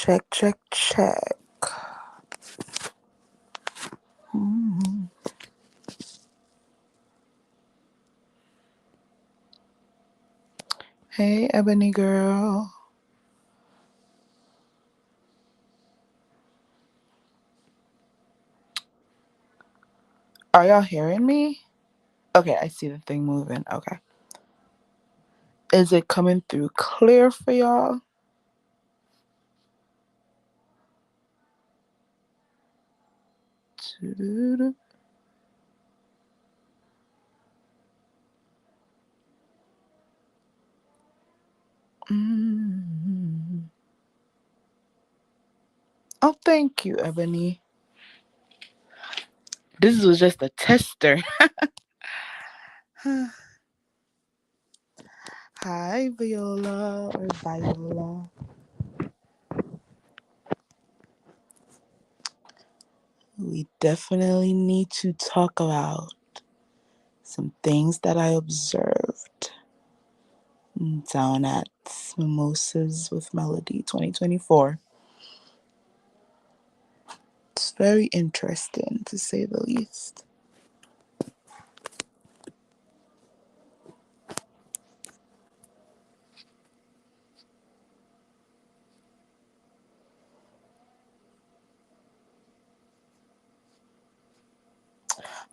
Check, check, check. Hmm. Hey, Ebony girl. Are y'all hearing me? Okay, I see the thing moving. Okay. Is it coming through clear for y'all? Doo-doo-doo. Mm. Oh, thank you, Ebony. This was just a tester. Hi, Viola or Viola. We definitely need to talk about some things that I observed down at Mimosas with Melody 2024. It's very interesting to say the least.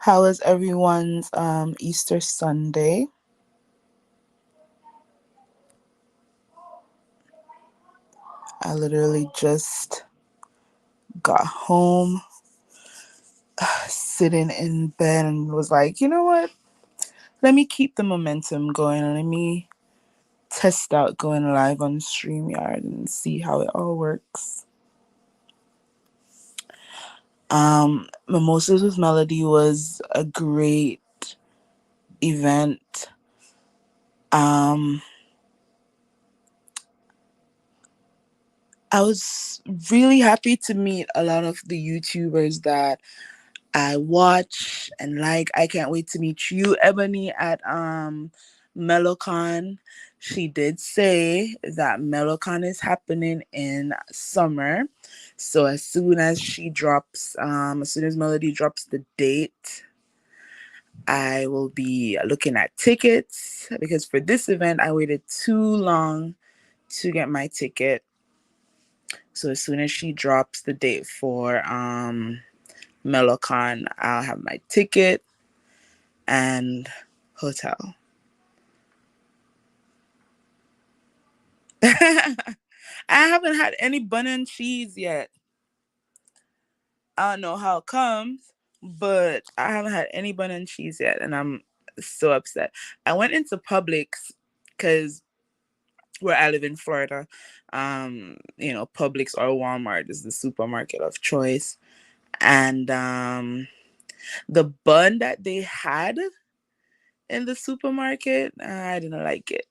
How was everyone's Easter Sunday? I literally just got home, sitting in bed, and was like, you know what? Let me keep the momentum going and let me test out going live on StreamYard and see how it all works. Mimosas with Melody was a great event. Um, I was really happy to meet a lot of the YouTubers that I watch and like. I can't wait to meet you, Ebony, at MeloCon. She did say that MeloCon is happening in summer. So as soon as Melody drops the date, I will be looking at tickets because for this event I waited too long to get my ticket. So as soon as she drops the date for MeloCon, I'll have my ticket and hotel. I haven't had any bun and cheese yet. I don't know how it comes, but I haven't had any bun and cheese yet, and I'm so upset. I went into Publix because where I live in Florida, Publix or Walmart is the supermarket of choice, and the bun that they had in the supermarket, I didn't like it.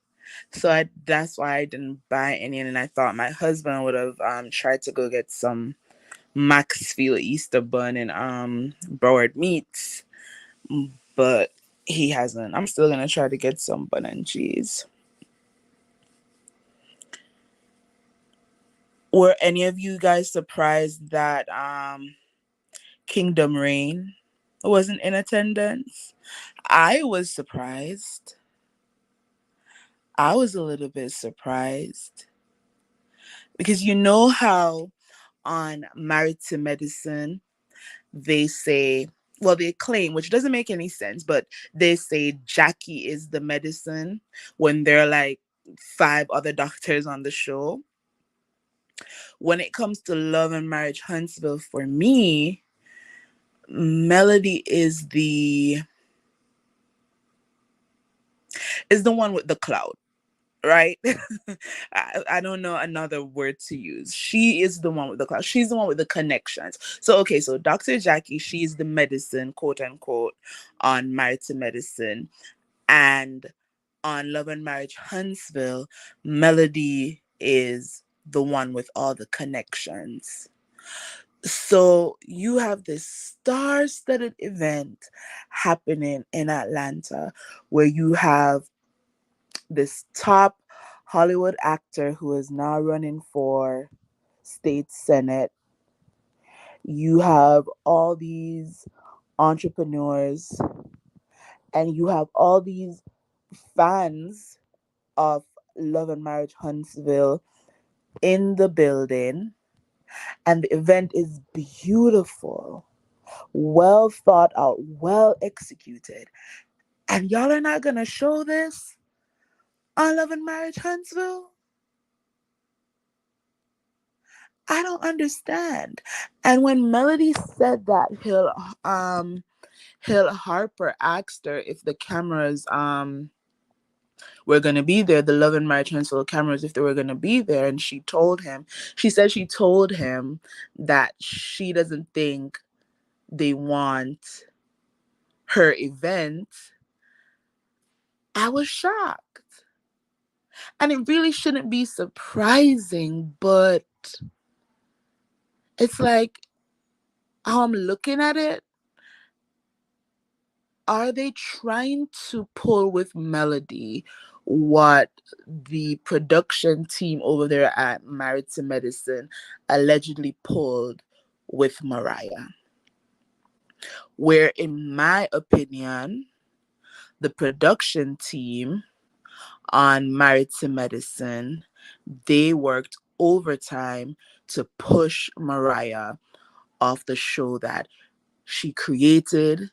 So that's why I didn't buy any, and I thought my husband would have tried to go get some Maxfield Easter bun and Broward meats, but he hasn't. I'm still gonna try to get some bun and cheese. Were any of you guys surprised that Kingdom Reign wasn't in attendance? I was surprised. I was a little bit surprised because you know how on Married to Medicine they say, well, they claim, which doesn't make any sense, but they say Jackie is the medicine when there are like five other doctors on the show. When it comes to Love and Marriage Huntsville, for me, Melody is the one with the clout, right? I don't know another word to use. She is the one with the clout. She's the one with the connections. So okay, so Dr. Jackie, she's the medicine, quote unquote, on Married to Medicine. And on Love and Marriage Huntsville, Melody is the one with all the connections. So you have this star-studded event happening in Atlanta where you have this top Hollywood actor who is now running for States Senate. You have all these entrepreneurs, and you have all these fans of Love and Marriage Huntsville in the building, and the event is beautiful, well thought out, well executed. And y'all are not gonna show this on Love and Marriage Huntsville? I don't understand. And when Melody said that, Hill Harper asked her if the cameras were gonna be there, the Love and Marriage Huntsville cameras, if they were gonna be there, and she said she told him that she doesn't think they want her event. I was shocked. And it really shouldn't be surprising, but it's like, how I'm looking at it, are they trying to pull with Melody what the production team over there at Married to Medicine allegedly pulled with Mariah? Where, in my opinion, the production team on Married to Medicine, they worked overtime to push Mariah off the show that she created,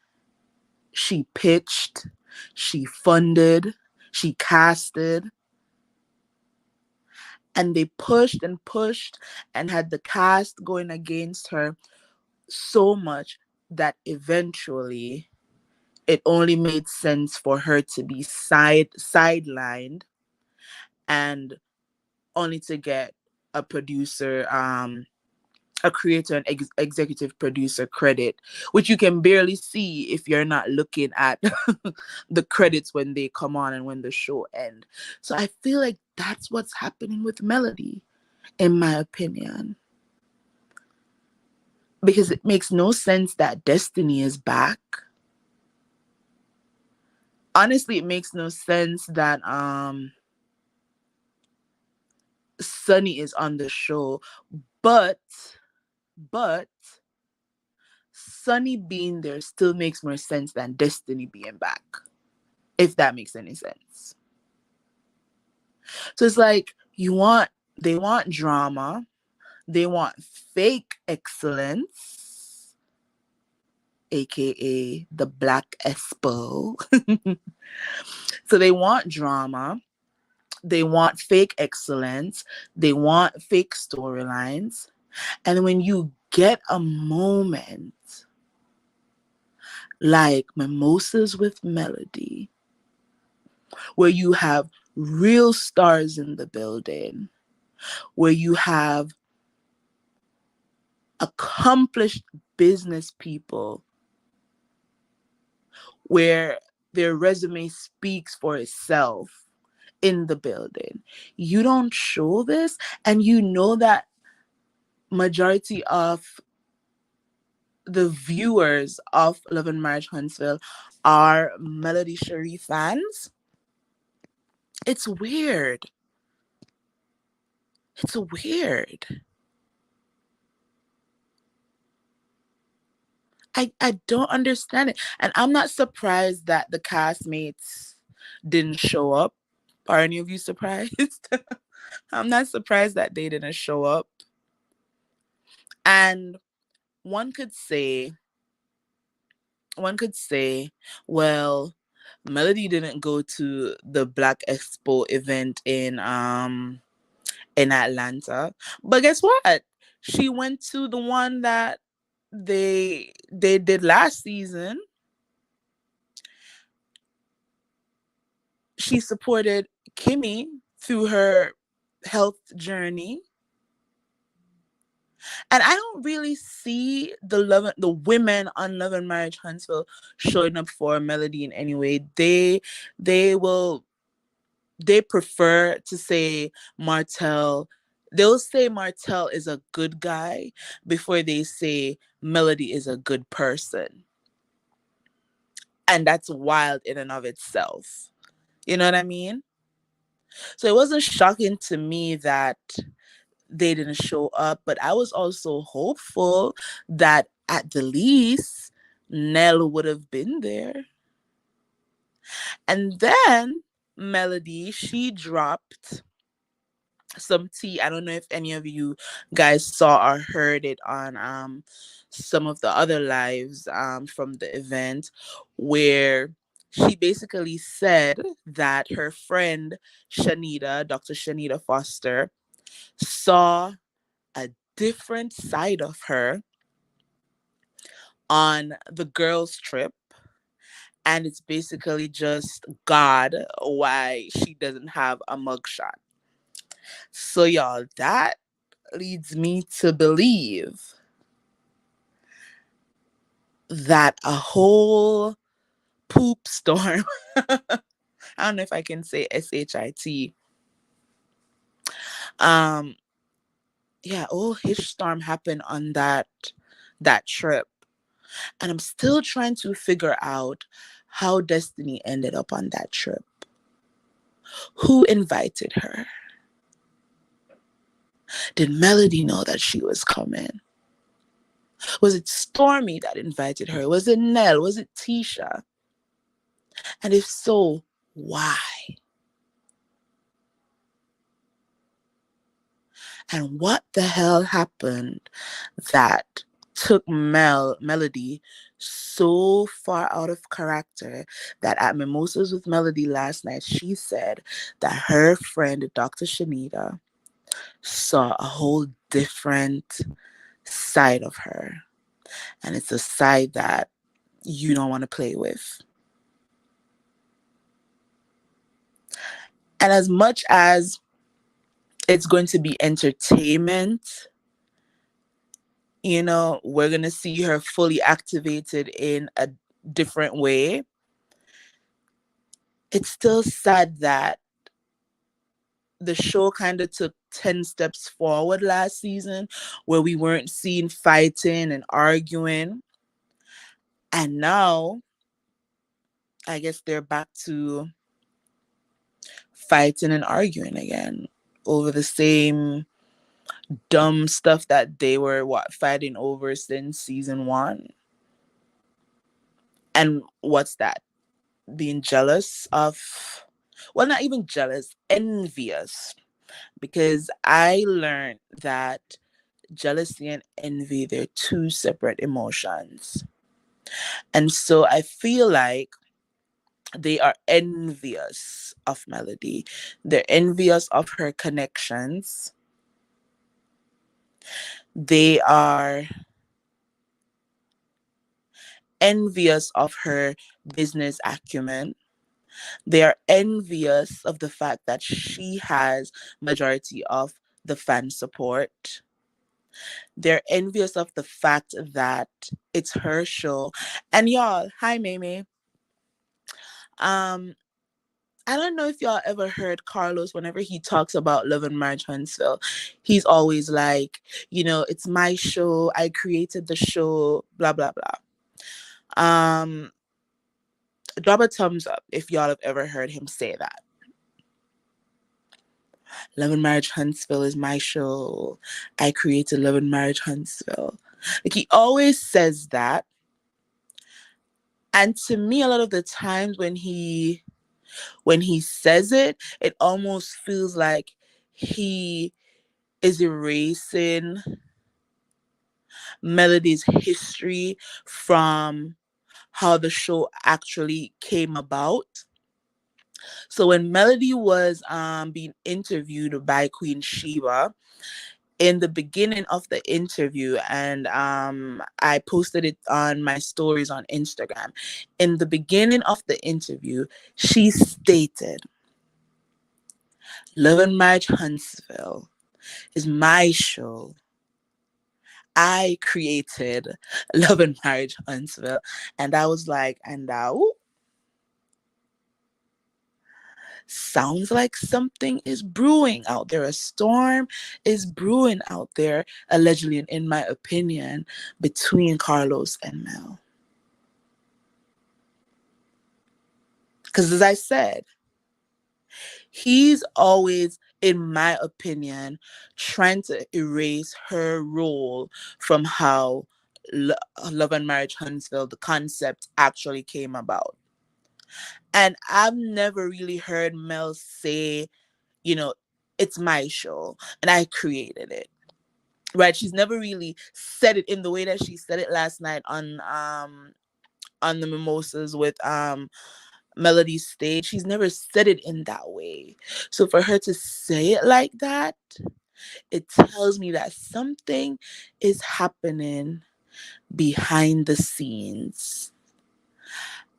she pitched, she funded, she casted, and they pushed and had the cast going against her so much that eventually it only made sense for her to be sidelined, and only to get a producer, a creator and executive producer credit, which you can barely see if you're not looking at the credits when they come on and when the show end. So I feel like that's what's happening with Melody, in my opinion, because it makes no sense that Destiny is back. Honestly, it makes no sense that Sunny is on the show, but but Sunny being there still makes more sense than Destiny being back, if that makes any sense. So it's like, they want drama, they want fake excellence, aka the Black Espo. So they want drama, they want fake excellence, they want fake storylines. And when you get a moment like Mimosas with Melody, where you have real stars in the building, where you have accomplished business people, where their resume speaks for itself in the building, you don't show this, and you know that majority of the viewers of Love and Marriage Huntsville are Melody Cherie fans. It's weird. It's weird. I don't understand it. And I'm not surprised that the castmates didn't show up. Are any of you surprised? I'm not surprised that they didn't show up. And one could say, well, Melody didn't go to the Black Expo event in Atlanta. But guess what? She went to the one that they did last season. She supported Kimmy through her health journey. And I don't really see the women on Love and Marriage Huntsville showing up for Melody in any way. They will they prefer to say Martell. They'll say Martell is a good guy before they say Melody is a good person. And that's wild in and of itself. You know what I mean? So it wasn't shocking to me that they didn't show up, but I was also hopeful that at the least Nell would have been there. And then Melody, she dropped some tea. I don't know if any of you guys saw or heard it on some of the other lives from the event, where she basically said that her friend Shanita, Dr. Shanita Foster, saw a different side of her on the girls' trip. And it's basically just God why she doesn't have a mugshot. So, y'all, that leads me to believe that a whole poop storm, I don't know if I can say SHIT, um, yeah, a whole hitch storm happened on that trip. And I'm still trying to figure out how Destiny ended up on that trip. Who invited her? Did Melody know that she was coming? Was it Stormy that invited her? Was it Nell? Was it Tisha? And if so, why? And what the hell happened that took Melody so far out of character that at Mimosas with Melody last night, she said that her friend, Dr. Shanita, saw a whole different side of her. And it's a side that you don't want to play with. And as much as it's going to be entertainment, we're going to see her fully activated in a different way. It's still sad that the show kind of took 10 steps forward last season, where we weren't seen fighting and arguing. And now, I guess they're back to fighting and arguing again over the same dumb stuff that they were fighting over since season 1. And what's that? Being jealous of, well, not even jealous, envious. Because I learned that jealousy and envy, they're two separate emotions. And so I feel like they are envious of Melody. They're envious of her connections. They are envious of her business acumen. They are envious of the fact that she has majority of the fan support. They're envious of the fact that it's her show. And y'all, hi Mimi. Um, I don't know if y'all ever heard Carlos whenever he talks about Love and Marriage Huntsville. He's always like, it's my show. I created the show, blah, blah, blah. Drop a thumbs up if y'all have ever heard him say that. Love and Marriage Huntsville is my show. I created Love and Marriage Huntsville. Like, he always says that. And to me, a lot of the times when he says it, it almost feels like he is erasing Melody's history from how the show actually came about. So when Melody was being interviewed by Queen Sheba, in the beginning of the interview, and I posted it on my stories on Instagram. In the beginning of the interview, she stated, Love and Marriage Huntsville is my show. I created Love and Marriage Huntsville. And I was like, and now sounds like something is brewing out there. A storm is brewing out there, allegedly, in my opinion, between Carlos and Mel. Because as I said, he's always in my opinion, trying to erase her role from how Lo- Love and Marriage Huntsville, the concept, actually came about. And I've never really heard Mel say, you know, it's my show and I created it. Right? She's never really said it in the way that she said it last night on the Mimosas with Melody's stage. She's never said it in that way. So for her to say it like that, it tells me that something is happening behind the scenes.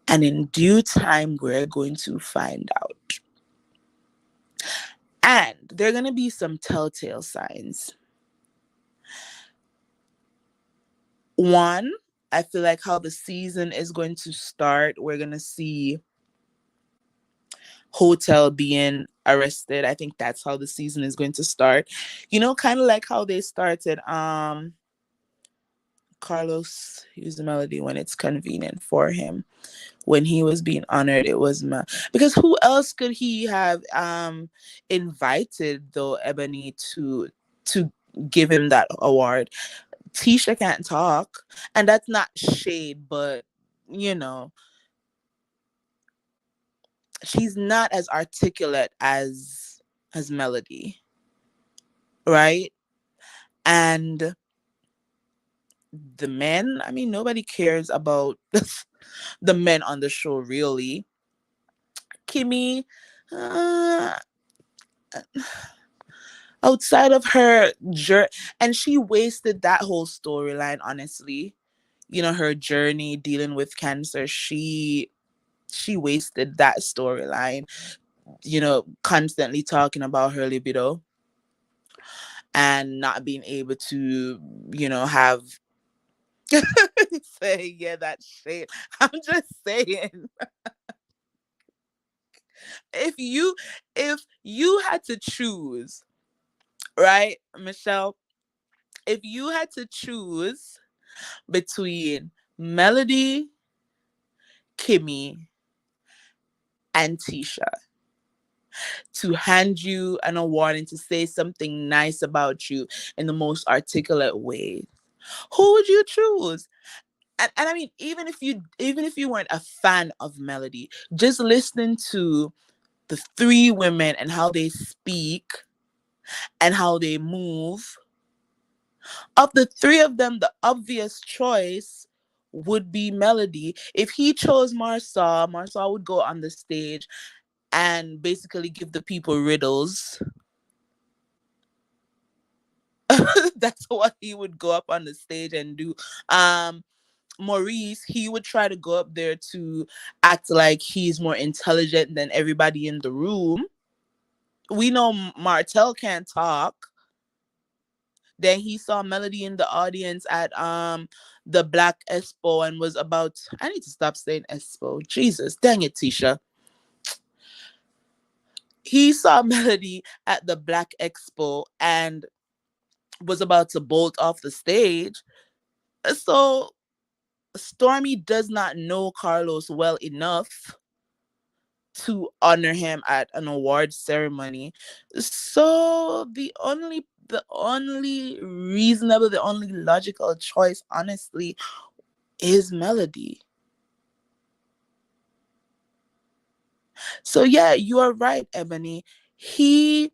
And in due time, we're going to find out. And there are going to be some telltale signs. One, I feel like how the season is going to start, we're going to see Hotel being arrested. I think that's how the season is going to start. Kind of like how they started Carlos use the melody when it's convenient for him. When he was being honored, it was because who else could he have invited though, Ebony, to give him that award? Tisha can't talk, and that's not shade, but you know, she's not as articulate as Melody, right? And the men, I mean, nobody cares about the men on the show, really. Kimmy, uh, outside of her and she wasted that whole storyline, honestly. Her journey dealing with cancer, she wasted that storyline, constantly talking about her libido and not being able to, have say, yeah, that shit. I'm just saying, if you had to choose, right, Michelle, if you had to choose between Melody, Kimmy, and Tisha to hand you an award and to say something nice about you in the most articulate way, who would you choose? And I mean, even if you weren't a fan of Melody, just listening to the three women and how they speak and how they move, of the three of them, the obvious choice would be Melody. If he chose Marsau would go on the stage and basically give the people riddles. That's what he would go up on the stage and do. Maurice, he would try to go up there to act like he's more intelligent than everybody in the room. We know Martell can't talk. Then he saw Melody in the audience at the Black Expo and was about, I need to stop saying Expo. Jesus, dang it, Tisha. He saw Melody at the Black Expo and was about to bolt off the stage. So Stormy does not know Carlos well enough to honor him at an award ceremony. So the only logical choice, honestly, is Melody. So yeah, you are right, Ebony. He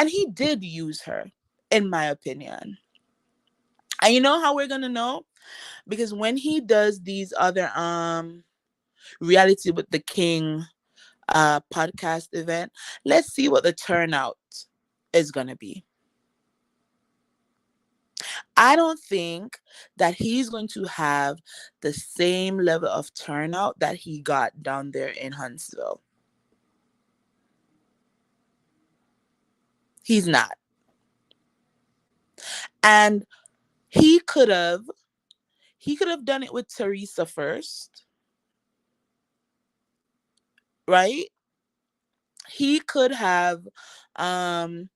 he did use her, in my opinion. And you know how we're gonna know? Because when he does these other reality with the king podcast event, let's see what the turnout is gonna be. I don't think that he's going to have the same level of turnout that he got down there in Huntsville. He's not. And he could have done it with Teresa first, right? He could have um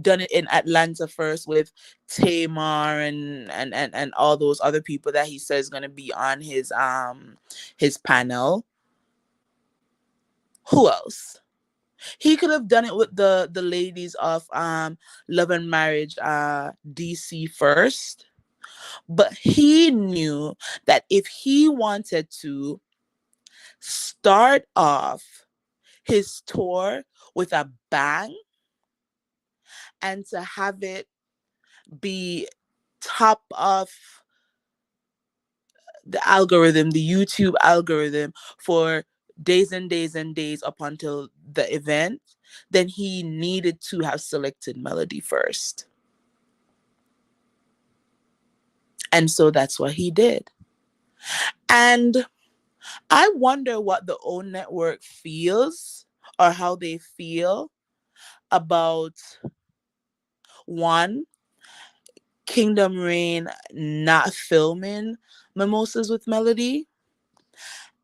done it in Atlanta first with Tamar and all those other people that he says going to be on his panel. Who else? He could have done it with the ladies of Love and Marriage DC first, but he knew that if he wanted to start off his tour with a bang and to have it be top of the algorithm, the YouTube algorithm for days and days and days up until the event, then he needed to have selected Melody first. And so that's what he did. And I wonder what the O Network feels or how they feel about one, Kingdom Reign not filming Mimosas with Melody,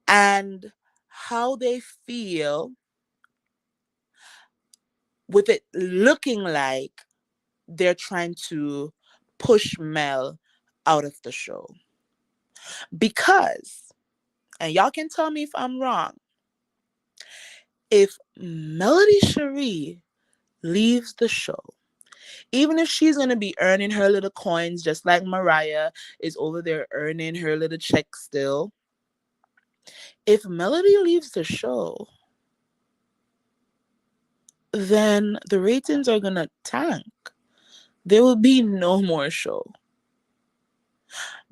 and how they feel with it looking like they're trying to push Mel out of the show. Because, and y'all can tell me if I'm wrong, if Melody Cherie leaves the show, even if she's going to be earning her little coins, just like Mariah is over there earning her little check still, if Melody leaves the show, then the ratings are going to tank. There will be no more show.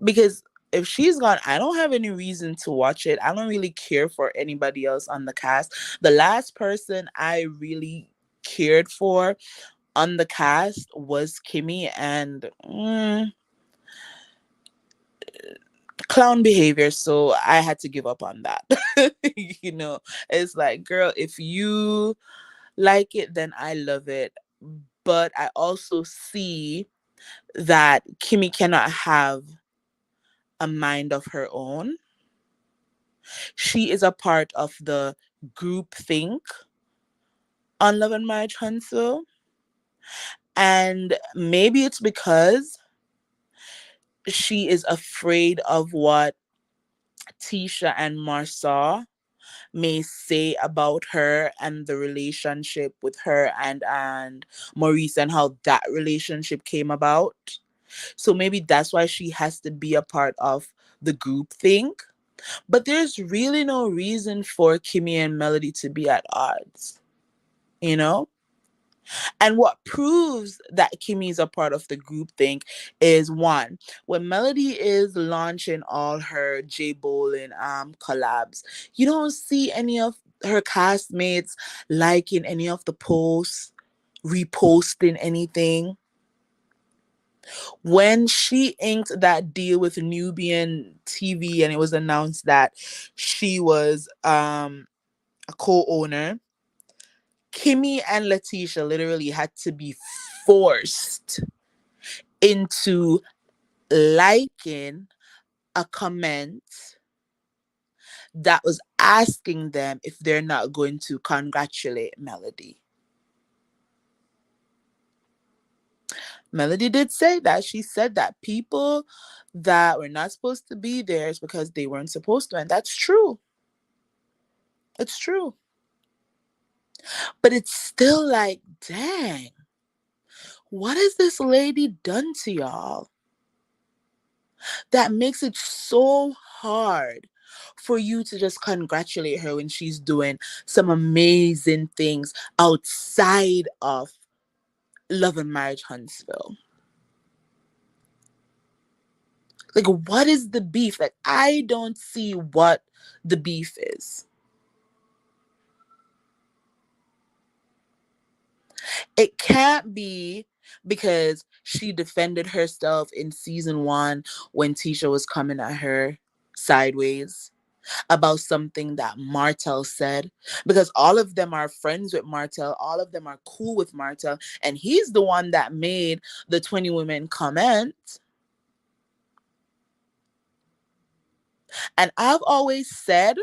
Because if she's gone, I don't have any reason to watch it. I don't really care for anybody else on the cast. The last person I really cared for on the cast was Kimmy, and clown behavior, so I had to give up on that. You know, it's like, girl, if you like it, then I love it. But I also see that Kimmy cannot have a mind of her own. She is a part of the group think on Love and Marriage Huntsville. And maybe it's because she is afraid of what Tisha and Marsaw may say about her and the relationship with her and Maurice and how that relationship came about. So maybe that's why she has to be a part of the group think. But there's really no reason for Kimmy and Melody to be at odds, you know? And what proves that Kimmy is a part of the group think is one, when Melody is launching all her J Bolin collabs, you don't see any of her castmates liking any of the posts, reposting anything. When she inked that deal with Nubian TV and it was announced that she was a co-owner, Kimmy and Letitia literally had to be forced into liking a comment that was asking them if they're not going to congratulate Melody. Melody did say that. She said that people that were not supposed to be there is because they weren't supposed to. And that's true. It's true. But it's still like, dang, what has this lady done to y'all that makes it so hard for you to just congratulate her when she's doing some amazing things outside of Love and Marriage Huntsville? Like, what is the beef? Like, I don't see what the beef is. It can't be because she defended herself in season 1 when Tisha was coming at her sideways about something that Martell said, because all of them are friends with Martell, all of them are cool with Martell, and he's the one that made the 20 women comment. And I've always said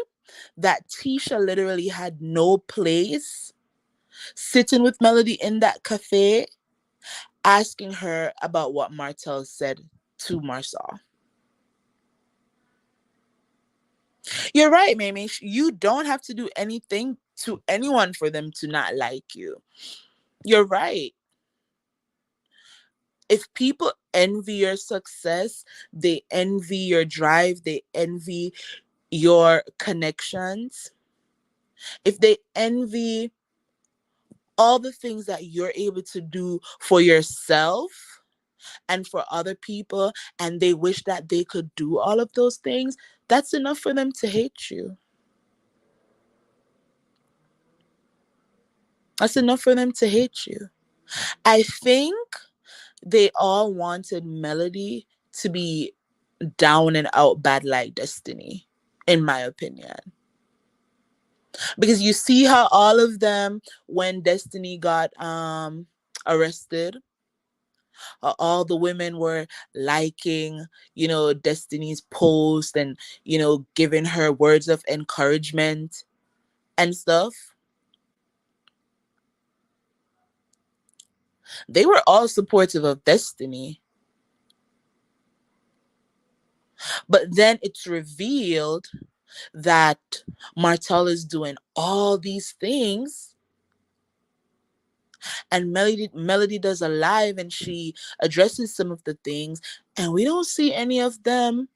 that Tisha literally had no place sitting with Melody in that cafe asking her about what Martell said to Marsaw. You're right, Mamie. You don't have to do anything to anyone for them to not like you. You're right. If people envy your success, they envy your drive, they envy your connections, if they envy all the things that you're able to do for yourself and for other people, and they wish that they could do all of those things, that's enough for them to hate you. That's enough for them to hate you. I think they all wanted Melody to be down and out bad like Destiny, in my opinion. Because you see how all of them, when Destiny got arrested, all the women were liking, Destiny's post, and, giving her words of encouragement and stuff. They were all supportive of Destiny. But then it's revealed that Martell is doing all these things, and Melody does a live and she addresses some of the things, and we don't see any of them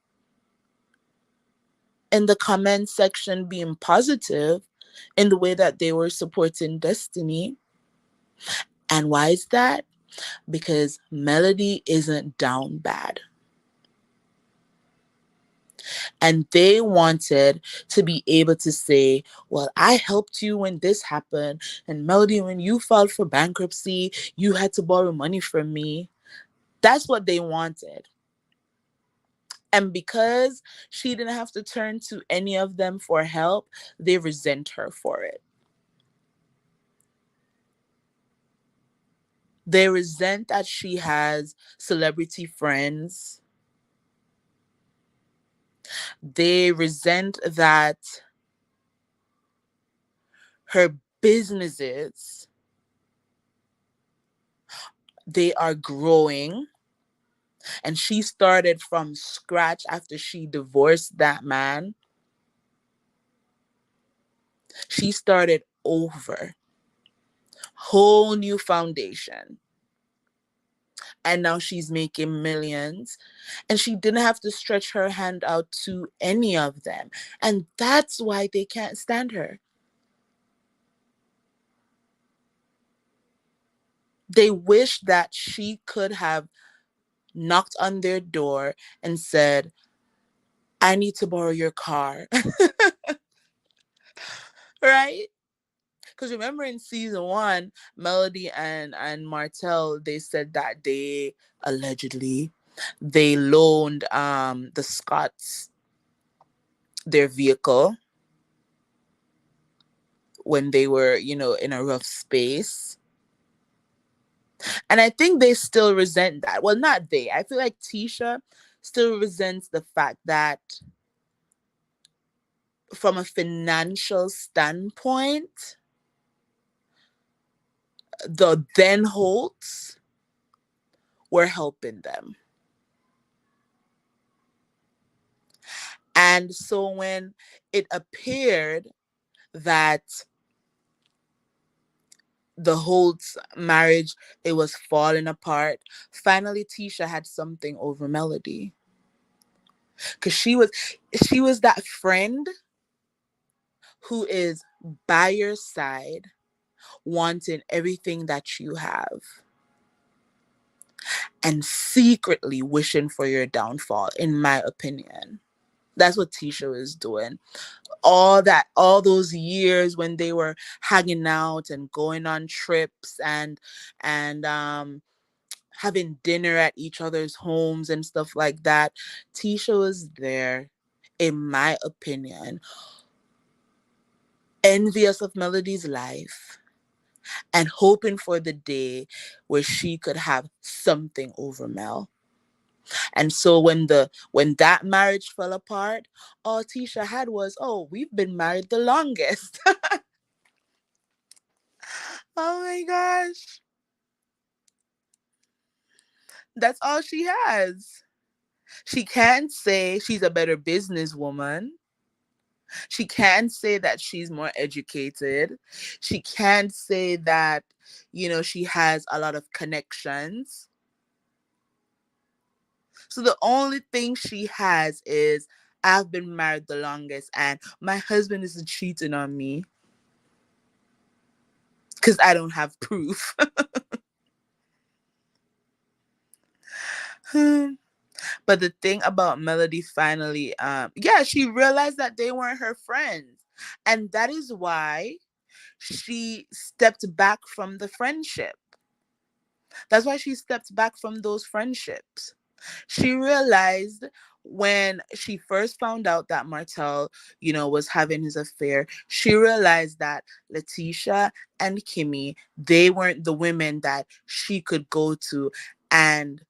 in the comment section being positive in the way that they were supporting Destiny. And why is that? Because Melody isn't down bad. And they wanted to be able to say, well, I helped you when this happened. And Melody, when you filed for bankruptcy, you had to borrow money from me. That's what they wanted. And because she didn't have to turn to any of them for help, they resent her for it. They resent that she has celebrity friends. They resent that her businesses, they are growing, and she started from scratch after she divorced that man. She started over, whole new foundation, and now she's making millions, and she didn't have to stretch her hand out to any of them, and that's why they can't stand her. They wish that she could have knocked on their door and said, I need to borrow your car. Right? Because remember in season one, Melody and Martell, they said that they allegedly they loaned the Scots their vehicle when they were, in a rough space. And I think they still resent that. Well, not they. I feel like Tisha still resents the fact that from a financial standpoint, the then Holts were helping them. And so when it appeared that the Holt's marriage, it was falling apart, finally Tisha had something over Melody. Cause she was that friend who is by your side, wanting everything that you have, and secretly wishing for your downfall, in my opinion. That's what Tisha was doing. All those years when they were hanging out and going on trips and having dinner at each other's homes and stuff like that, Tisha was there, in my opinion, envious of Melody's life and hoping for the day where she could have something over Mel. And so when that marriage fell apart, all Tisha had was, oh, we've been married the longest. Oh my gosh. That's all she has. She can't say she's a better businesswoman. She can't say that she's more educated. She can't say that, she has a lot of connections. So the only thing she has is, I've been married the longest and my husband isn't cheating on me because I don't have proof. But the thing about Melody finally, yeah, she realized that they weren't her friends. And that is why she stepped back from the friendship. That's why she stepped back from those friendships. She realized when she first found out that Martel, was having his affair, she realized that Letitia and Kimmy, they weren't the women that she could go to and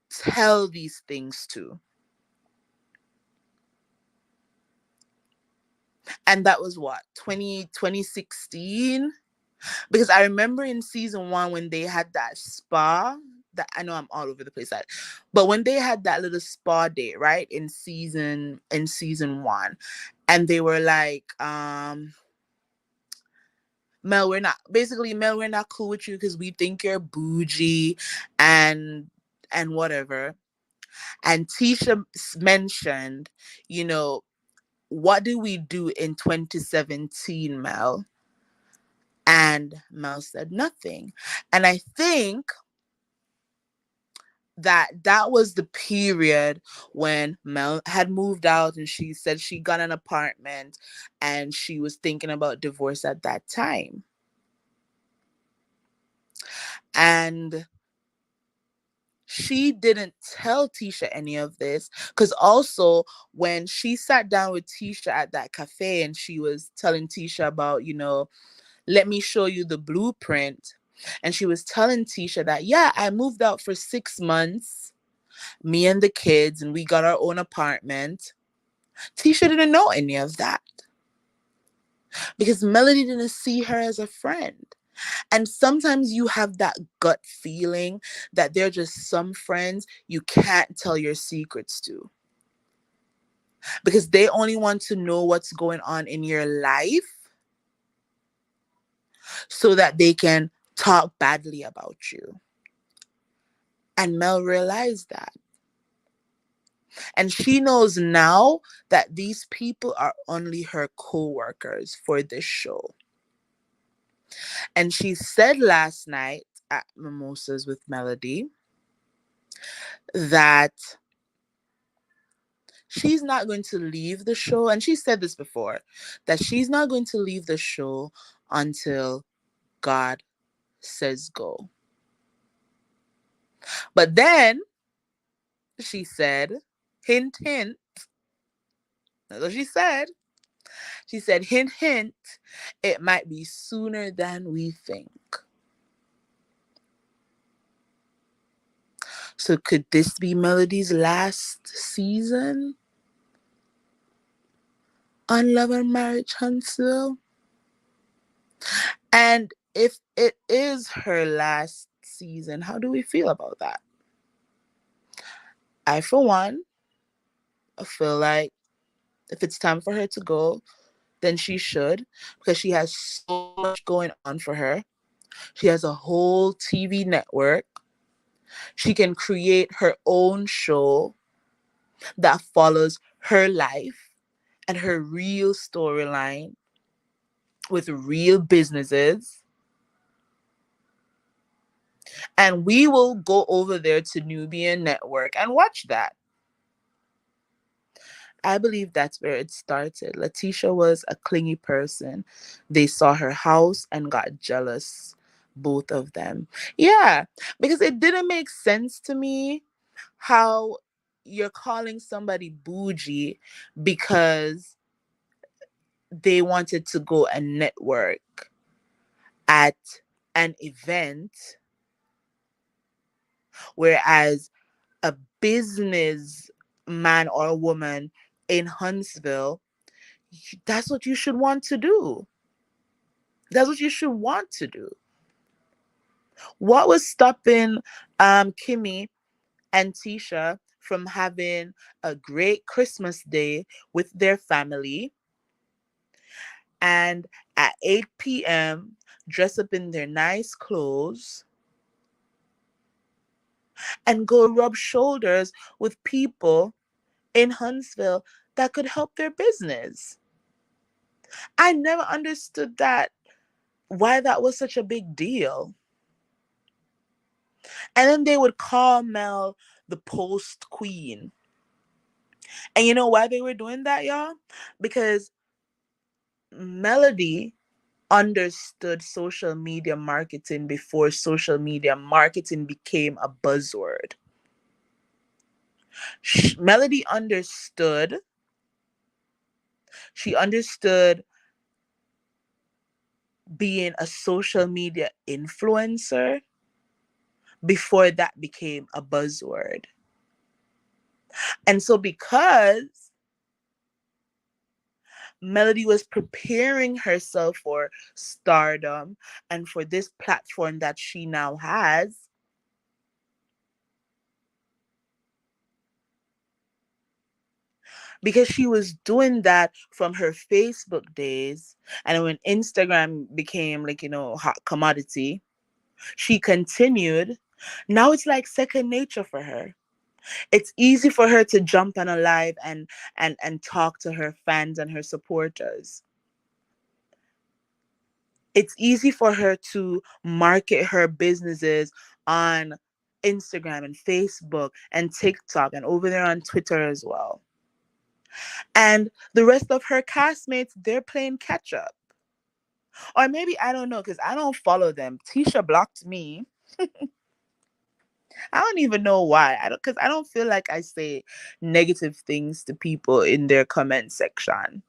tell these things to. And that was what, 2016? Because I remember in season 1 when they had that spa, that I know I'm all over the place at, but when they had that little spa date, right, in season 1, and they were like, Mel, we're not cool with you because we think you're bougie and whatever. And Tisha mentioned, you know, what do we do in 2017, Mel? And Mel said nothing. And I think that was the period when Mel had moved out and she said she got an apartment and she was thinking about divorce at that time. And she didn't tell Tisha any of this because also when she sat down with Tisha at that cafe and she was telling Tisha about, let me show you the blueprint. And she was telling Tisha that, yeah, I moved out for 6 months, me and the kids, and we got our own apartment. Tisha didn't know any of that because Melody didn't see her as a friend. And sometimes you have that gut feeling that they're just some friends you can't tell your secrets to because they only want to know what's going on in your life so that they can talk badly about you. And Mel realized that. And she knows now that these people are only her co-workers for this show. And she said last night at Mimosas with Melody that she's not going to leave the show. And she said this before, that she's not going to leave the show until God says go. But then she said, hint, hint. That's what she said. She said, hint, hint, it might be sooner than we think. So could this be Melody's last season on Love and Marriage, Huntsville? And if it is her last season, how do we feel about that? I, for one, feel like if it's time for her to go, then she should, because she has so much going on for her. She has a whole TV network. She can create her own show that follows her life and her real storyline with real businesses. And we will go over there to Nubian Network and watch that. I believe that's where it started. Letitia was a clingy person. They saw her house and got jealous, both of them. Yeah, because it didn't make sense to me how you're calling somebody bougie because they wanted to go and network at an event, whereas a business man or woman in Huntsville, that's what you should want to do. That's what you should want to do. What was stopping Kimmy and Tisha from having a great Christmas day with their family and at 8 p.m. dress up in their nice clothes and go rub shoulders with people in Huntsville that could help their business. I never understood that, why that was such a big deal. And then they would call Mel the post queen. And you know why they were doing that, y'all? Because Melody understood social media marketing before social media marketing became a buzzword. Melody understood, she understood being a social media influencer before that became a buzzword. And so, because Melody was preparing herself for stardom and for this platform that she now has, because she was doing that from her Facebook days, and when Instagram became like, hot commodity, she continued. Now it's like second nature for her. It's easy for her to jump on a live and talk to her fans and her supporters. It's easy for her to market her businesses on Instagram and Facebook and TikTok and over there on Twitter as well. And the rest of her castmates, they're playing catch up. Or maybe, I don't know, because I don't follow them. Tisha blocked me. I don't even know why. Because I don't feel like I say negative things to people in their comment section.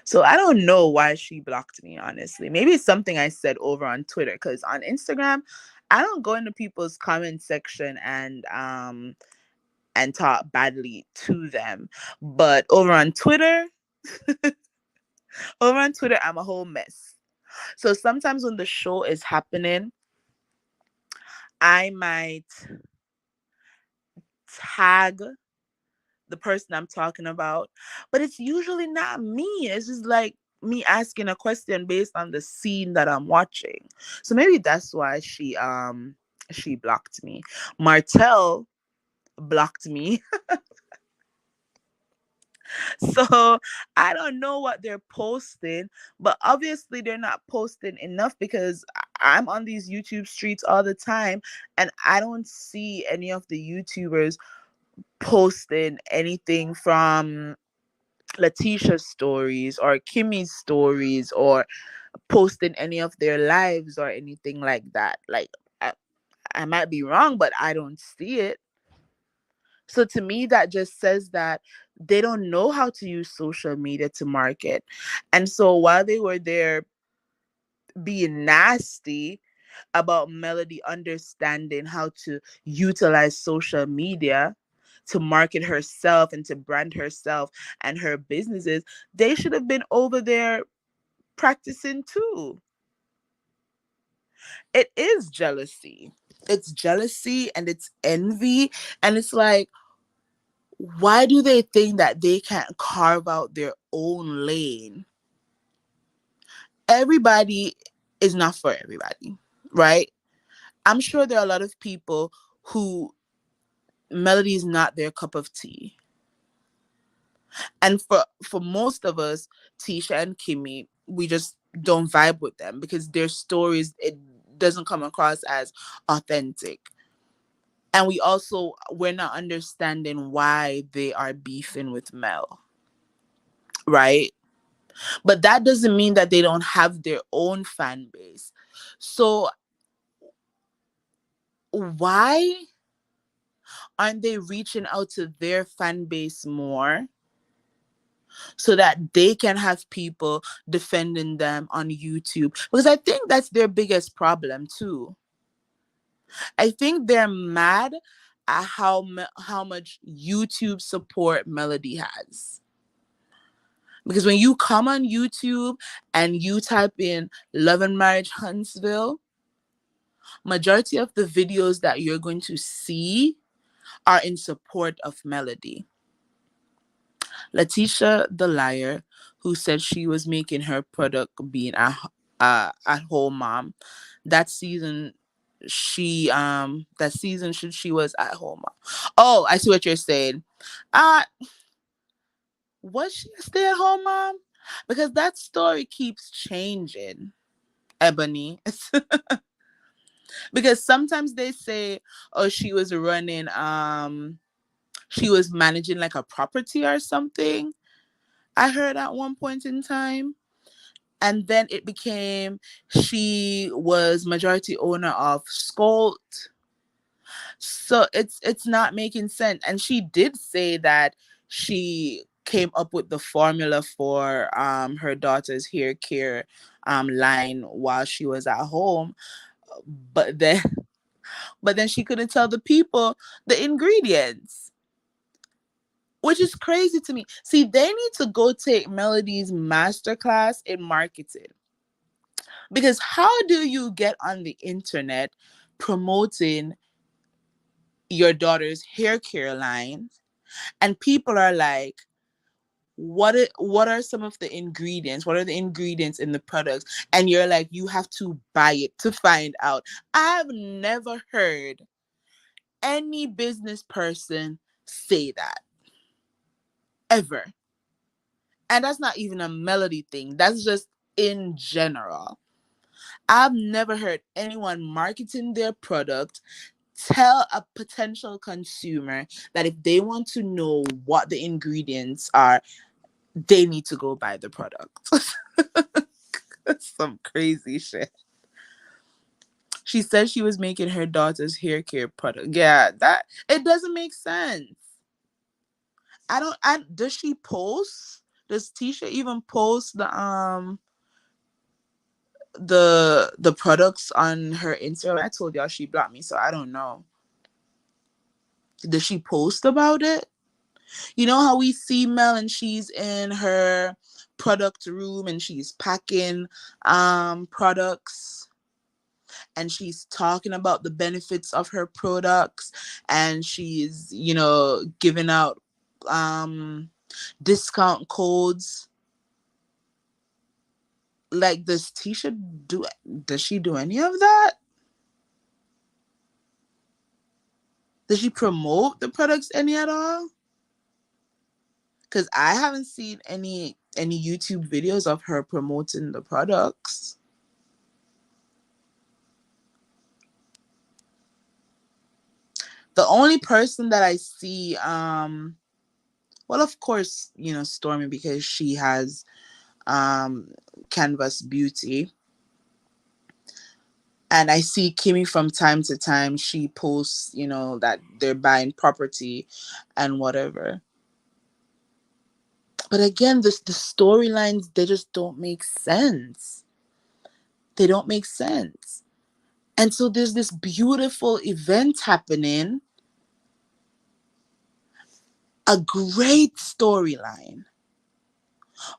So I don't know why she blocked me, honestly. Maybe it's something I said over on Twitter, because on Instagram, I don't go into people's comment section and talk badly to them. But over on Twitter, I'm a whole mess. So sometimes when the show is happening, I might tag the person I'm talking about, but it's usually not me. It's just like me asking a question based on the scene that I'm watching. So maybe that's why she blocked me. Martell blocked me. So I don't know what they're posting, but obviously they're not posting enough, because I'm on these YouTube streets all the time and I don't see any of the YouTubers posting anything from Letitia's stories or Kimmy's stories, or posting any of their lives or anything like that. Like, I might be wrong, but I don't see it. So to me, that just says that they don't know how to use social media to market. And so while they were there being nasty about Melody understanding how to utilize social media to market herself and to brand herself and her businesses, they should have been over there practicing too. It is jealousy. It's jealousy and it's envy. And it's like, why do they think that they can't carve out their own lane? Everybody is not for everybody, right? I'm sure there are a lot of people who Melody is not their cup of tea. And for most of us, Tisha and Kimmy, we just don't vibe with them because their stories, it doesn't come across as authentic. And we're not understanding why they are beefing with Mel, right? But that doesn't mean that they don't have their own fan base. So why aren't they reaching out to their fan base more so that they can have people defending them on YouTube? Because I think that's their biggest problem too. I think they're mad at how much YouTube support Melody has. Because when you come on YouTube and you type in Love and Marriage Huntsville, majority of the videos that you're going to see are in support of Melody. Letitia the liar, who said she was making her product being at home mom. That season that season she was at home mom. Oh, I see what you're saying. Uh was she a stay at home mom? Because that story keeps changing, Ebony. Because sometimes they say, oh, she was managing like a property or something. I heard at one point in time. And then it became she was majority owner of Skolt. So it's not making sense. And she did say that she came up with the formula for her daughter's hair care line while she was at home. But then but then she couldn't tell the people the ingredients. Which is crazy to me. See, they need to go take Melody's masterclass in marketing. Because how do you get on the internet promoting your daughter's hair care line and people are like, what are some of the ingredients? What are the ingredients in the products? And you're like, you have to buy it to find out. I've never heard any business person say that ever. And that's not even a Melody thing. That's just in general. I've never heard anyone marketing their product tell a potential consumer that if they want to know what the ingredients are, they need to go buy the product. That's some crazy shit. She said she was making her daughter's hair care product. Yeah, that it doesn't make sense. Does she post? Does Tisha even post the products on her Instagram? I told y'all she blocked me, so I don't know. Does she post about it? You know how we see Mel and she's in her product room and she's packing products and she's talking about the benefits of her products and she's, giving out discount codes. Like, does she do any of that? Does she promote the products any at all? Because I haven't seen any YouTube videos of her promoting the products. The only person that I see, well, of course, Stormy, because she has Canvas Beauty. And I see Kimmy from time to time. She posts, that they're buying property and whatever. But again, the storylines, they just don't make sense. They don't make sense. And so there's this beautiful event happening, a great storyline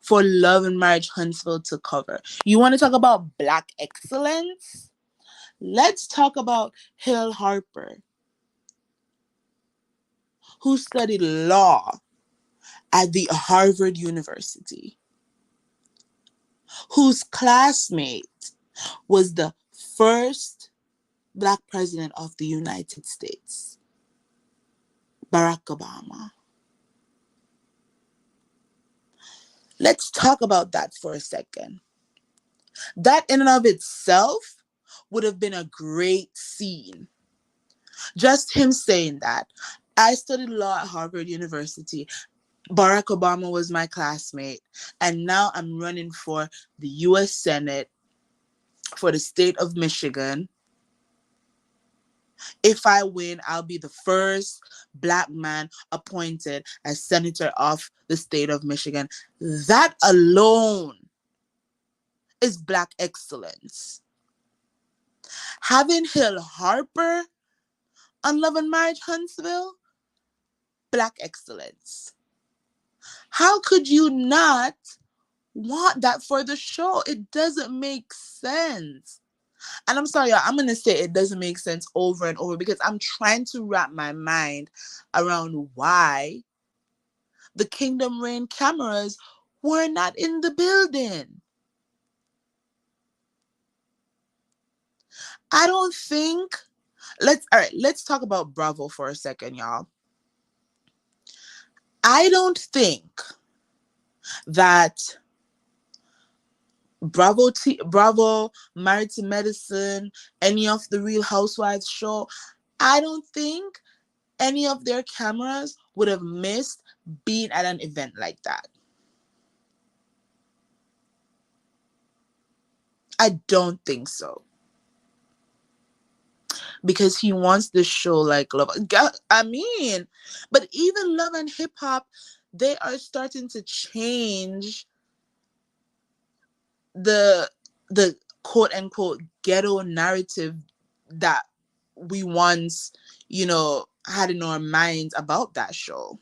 for Love and Marriage Huntsville to cover. You want to talk about Black excellence? Let's talk about Hill Harper, who studied law at the Harvard University, whose classmate was the first Black president of the United States, Barack Obama. Let's talk about that for a second. That in and of itself would have been a great scene. Just him saying that. I studied law at Harvard University. Barack Obama was my classmate. And now I'm running for the US Senate for the state of Michigan. If I win, I'll be the first Black man appointed as senator of the state of Michigan. That alone is Black excellence. Having Hill Harper on Love and Marriage Huntsville, Black excellence. How could you not want that for the show? It doesn't make sense. And I'm sorry, y'all, I'm going to say it doesn't make sense over and over because I'm trying to wrap my mind around why the Kingdom Reign cameras were not in the building. I don't think let's talk about Bravo for a second, y'all. I don't think that Bravo, Married to Medicine, any of the Real Housewives show, I don't think any of their cameras would have missed being at an event like that. I don't think so. Because he wants the show like Love. I mean, but even Love and Hip Hop, they are starting to change the quote unquote ghetto narrative that we once, had in our minds about that show.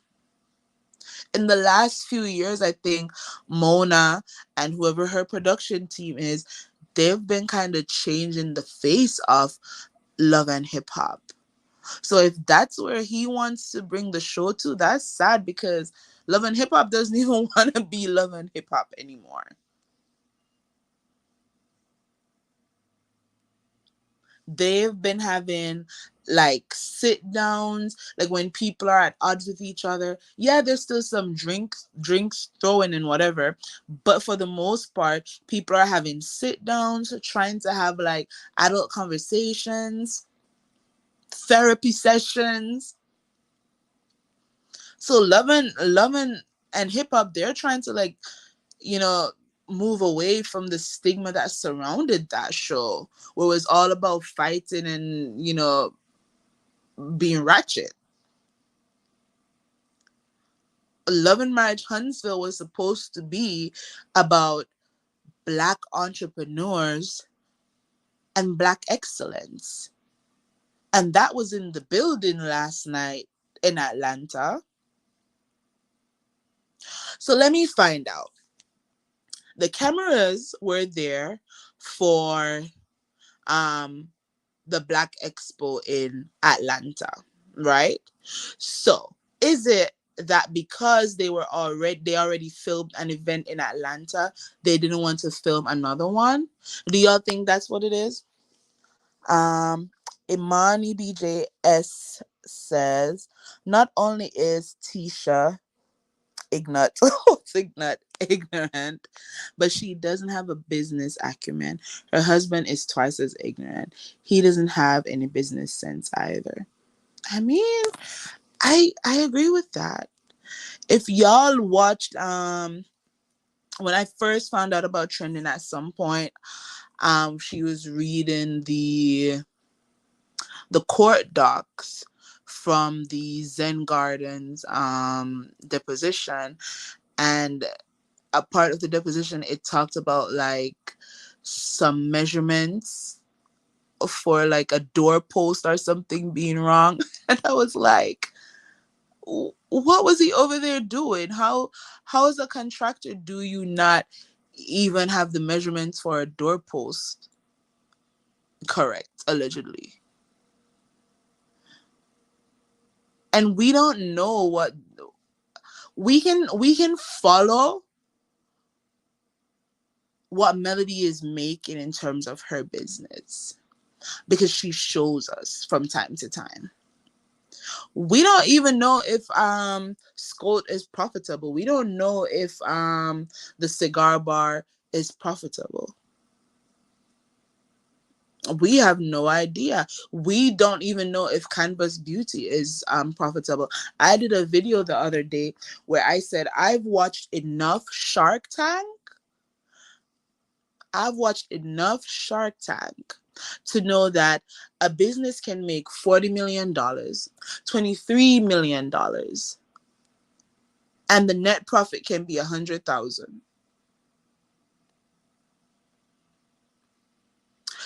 In the last few years, I think Mona and whoever her production team is, they've been kind of changing the face of Love and Hip Hop. So if that's where he wants to bring the show to, that's sad because Love and Hip Hop doesn't even want to be Love and Hip Hop anymore. They've been having like sit downs, like when people are at odds with each other. Yeah, there's still some drinks throwing and whatever, but for the most part, people are having sit downs, trying to have like adult conversations, therapy sessions. So loving and hip hop, they're trying to like, you know, move away from the stigma that surrounded that show, where it was all about fighting and, being ratchet. Love and Marriage Huntsville was supposed to be about Black entrepreneurs and Black excellence. And that was in the building last night in Atlanta. So let me find out. The cameras were there for um the Black Expo in Atlanta, right? So, is it that because they already filmed an event in Atlanta, they didn't want to film another one? Do y'all think that's what it is? Um, Imani BJS says, not only is Tisha ignorant, ignorant, but she doesn't have a business acumen. Her husband is twice as ignorant. He doesn't have any business sense either. I mean, I agree with that. If y'all watched when I first found out about trending at some point, she was reading the court docs from the Zen Gardens deposition, and a part of the deposition, it talked about like some measurements for like a doorpost or something being wrong. And I was like, what was he over there doing? How as a contractor do you not even have the measurements for a doorpost correct, allegedly? And we don't know what we can follow what Melody is making in terms of her business, because she shows us from time to time. We don't even know if Scott is profitable. We don't know if the cigar bar is profitable. We have no idea. We don't even know if Canvas Beauty is profitable. I did a video the other day where I said I've watched enough Shark Tank. I've watched enough Shark Tank to know that a business can make $40 million, $23 million, and the net profit can be 100,000.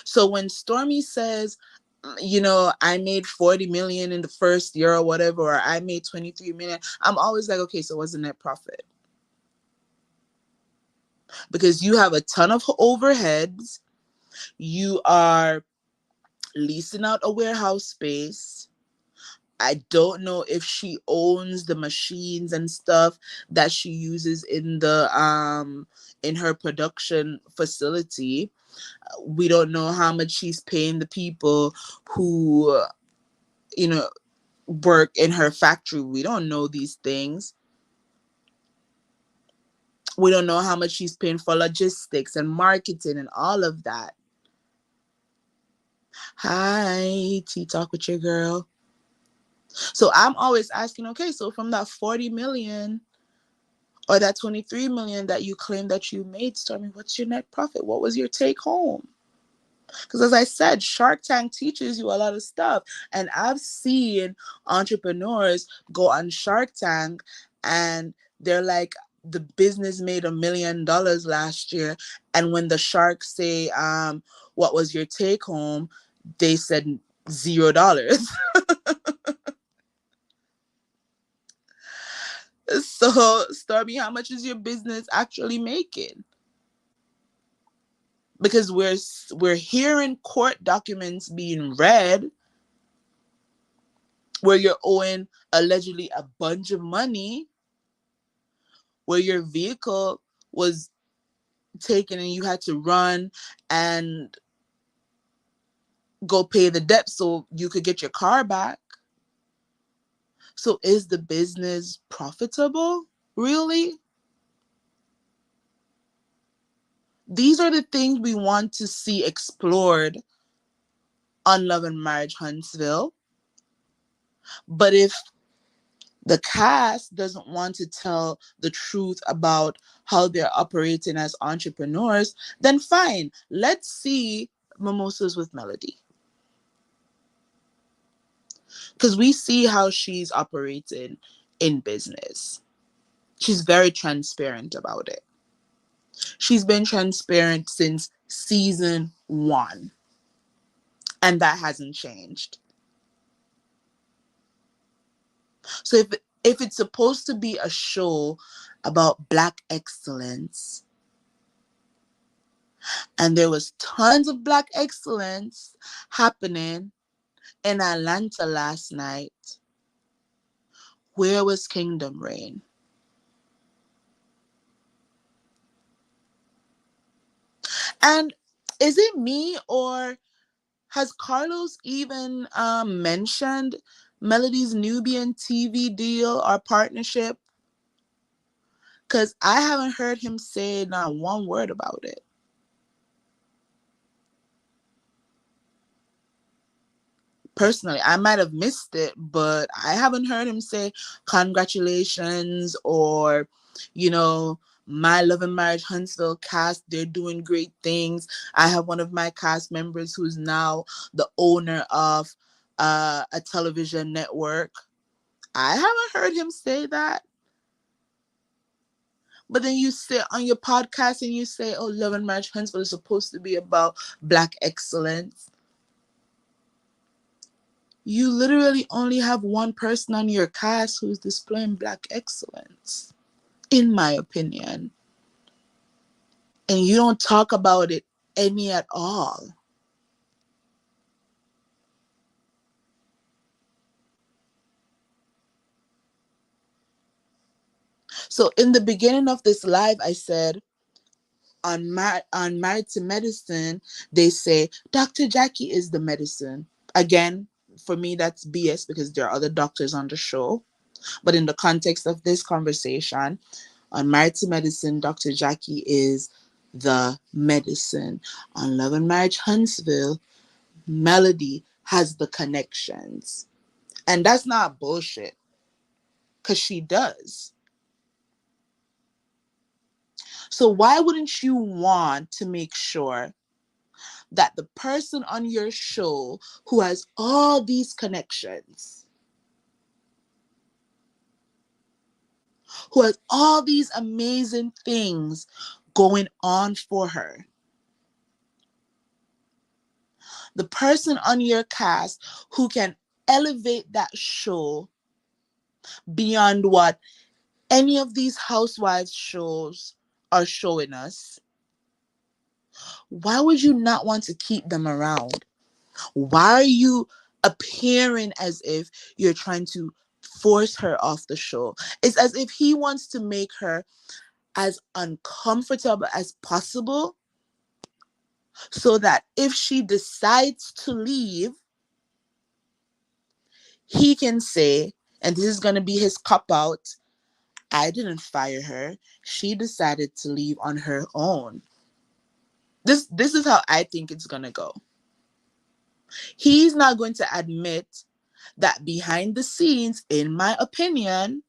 So when Stormy says, I made 40 million in the first year or whatever, or I made 23 million, I'm always like, okay, so what's the net profit? Because you have a ton of overheads, You are leasing out a warehouse space. I don't know if she owns the machines and stuff that she uses in her production facility. We don't know how much she's paying the people who, you know, work in her factory. We don't know these things. We don't know how much she's paying for logistics and marketing and all of that. Hi, tea talk with your girl. So I'm always asking, okay, so from that 40 million or that 23 million that you claim that you made, Stormy, what's your net profit? What was your take home? Because as I said, Shark Tank teaches you a lot of stuff. And I've seen entrepreneurs go on Shark Tank and they're like, the business made $1 million last year. And when the sharks say, what was your take home? They said $0. So, Stormy, how much is your business actually making? Because we're hearing court documents being read where you're owing allegedly a bunch of money, where your vehicle was taken and you had to run and go pay the debt so you could get your car back. So is the business profitable? Really? These are the things we want to see explored on Love and Marriage Huntsville. But if the cast doesn't want to tell the truth about how they're operating as entrepreneurs, then fine. Let's see Mimosas with Melody. Because we see how she's operating in business. She's very transparent about it. She's been transparent since season 1, and that hasn't changed. So if it's supposed to be a show about Black excellence, and there was tons of Black excellence happening in Atlanta last night, where was Kingdom Reign? And is it me, or has Carlos even mentioned Melody's Nubian TV deal or partnership? Because I haven't heard him say not one word about it. Personally, I might have missed it, but I haven't heard him say congratulations or, you know, my Love and Marriage Huntsville cast, they're doing great things. I have one of my cast members who's now the owner of a television network. I haven't heard him say that. But then you sit on your podcast and you say, oh, Love and Marriage Huntsville is supposed to be about Black excellence. You literally only have one person on your cast who's displaying Black excellence, in my opinion. And you don't talk about it any at all. So in the beginning of this live, I said, on Married to Medicine, they say Dr. Jackie is the medicine. Again, for me, that's BS because there are other doctors on the show. But in the context of this conversation, on Married to Medicine, Dr. Jackie is the medicine. On Love and Marriage Huntsville, Melody has the connections. And that's not bullshit, because she does. So why wouldn't you want to make sure that the person on your show who has all these connections, who has all these amazing things going on for her, the person on your cast who can elevate that show beyond what any of these housewives shows are showing us, why would you not want to keep them around? Why are you appearing as if you're trying to force her off the show? It's as if he wants to make her as uncomfortable as possible so that if she decides to leave, he can say, and this is going to be his cop out, I didn't fire her. She decided to leave on her own. This is how I think it's going to go. He's not going to admit that behind the scenes, in my opinion,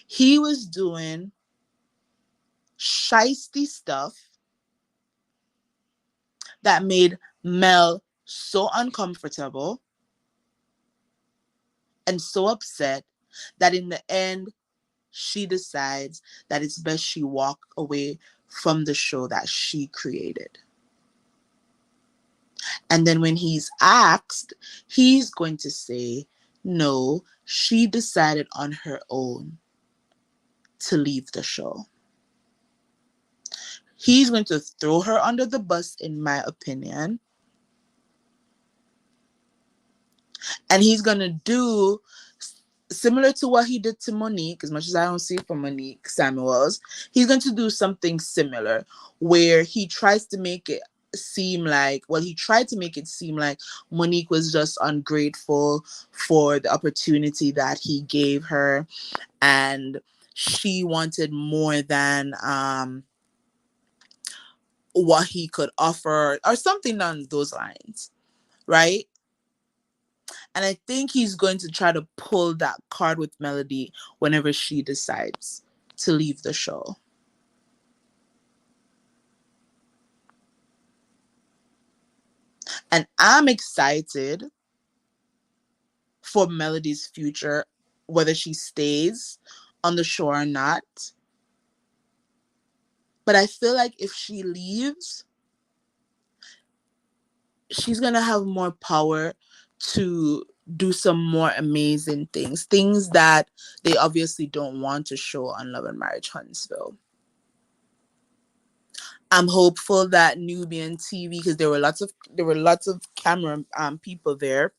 he was doing shisty stuff that made Mel so uncomfortable and so upset that in the end, she decides that it's best she walk away from the show that she created. And then when he's asked, he's going to say, no, she decided on her own to leave the show. He's going to throw her under the bus, in my opinion. And he's going to do similar to what he did to Monique, as much as I don't see it from Monique Samuels, he's going to do something similar where he tries to make it seem like, well, he tried to make it seem like Monique was just ungrateful for the opportunity that he gave her, and she wanted more than what he could offer, or something on those lines, right? And I think he's going to try to pull that card with Melody whenever she decides to leave the show. And I'm excited for Melody's future, whether she stays on the show or not. But I feel like if she leaves, she's going to have more power to do some more amazing things that they obviously don't want to show on Love and Marriage Huntsville. I'm hopeful that Nubian TV, because there were lots of camera people there.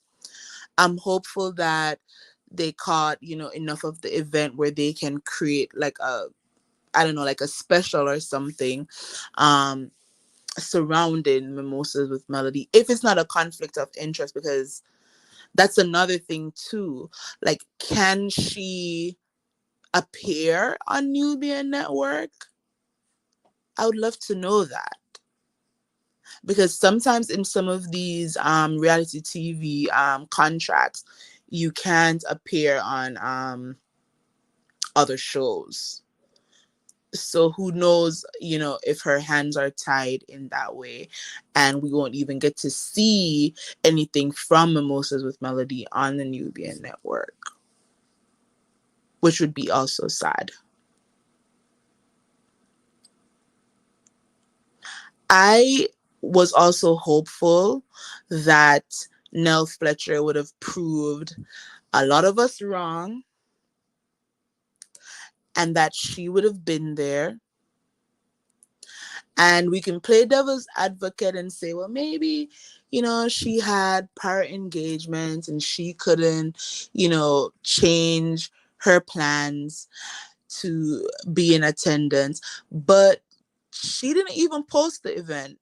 I'm hopeful that they caught enough of the event where they can create like a, I don't know, like a special or something surrounding Mimosas with Melody, if it's not a conflict of interest, because that's another thing too. Like, can she appear on Nubian Network? I would love to know that. Because sometimes in some of these reality TV contracts, you can't appear on other shows. So who knows, if her hands are tied in that way, and we won't even get to see anything from Mimosas with Melody on the Nubian Network, which would be also sad. I was also hopeful that Nell Fletcher would have proved a lot of us wrong, and that she would have been there. And we can play devil's advocate and say, well, maybe, she had prior engagements and she couldn't, change her plans to be in attendance. But she didn't even post the event.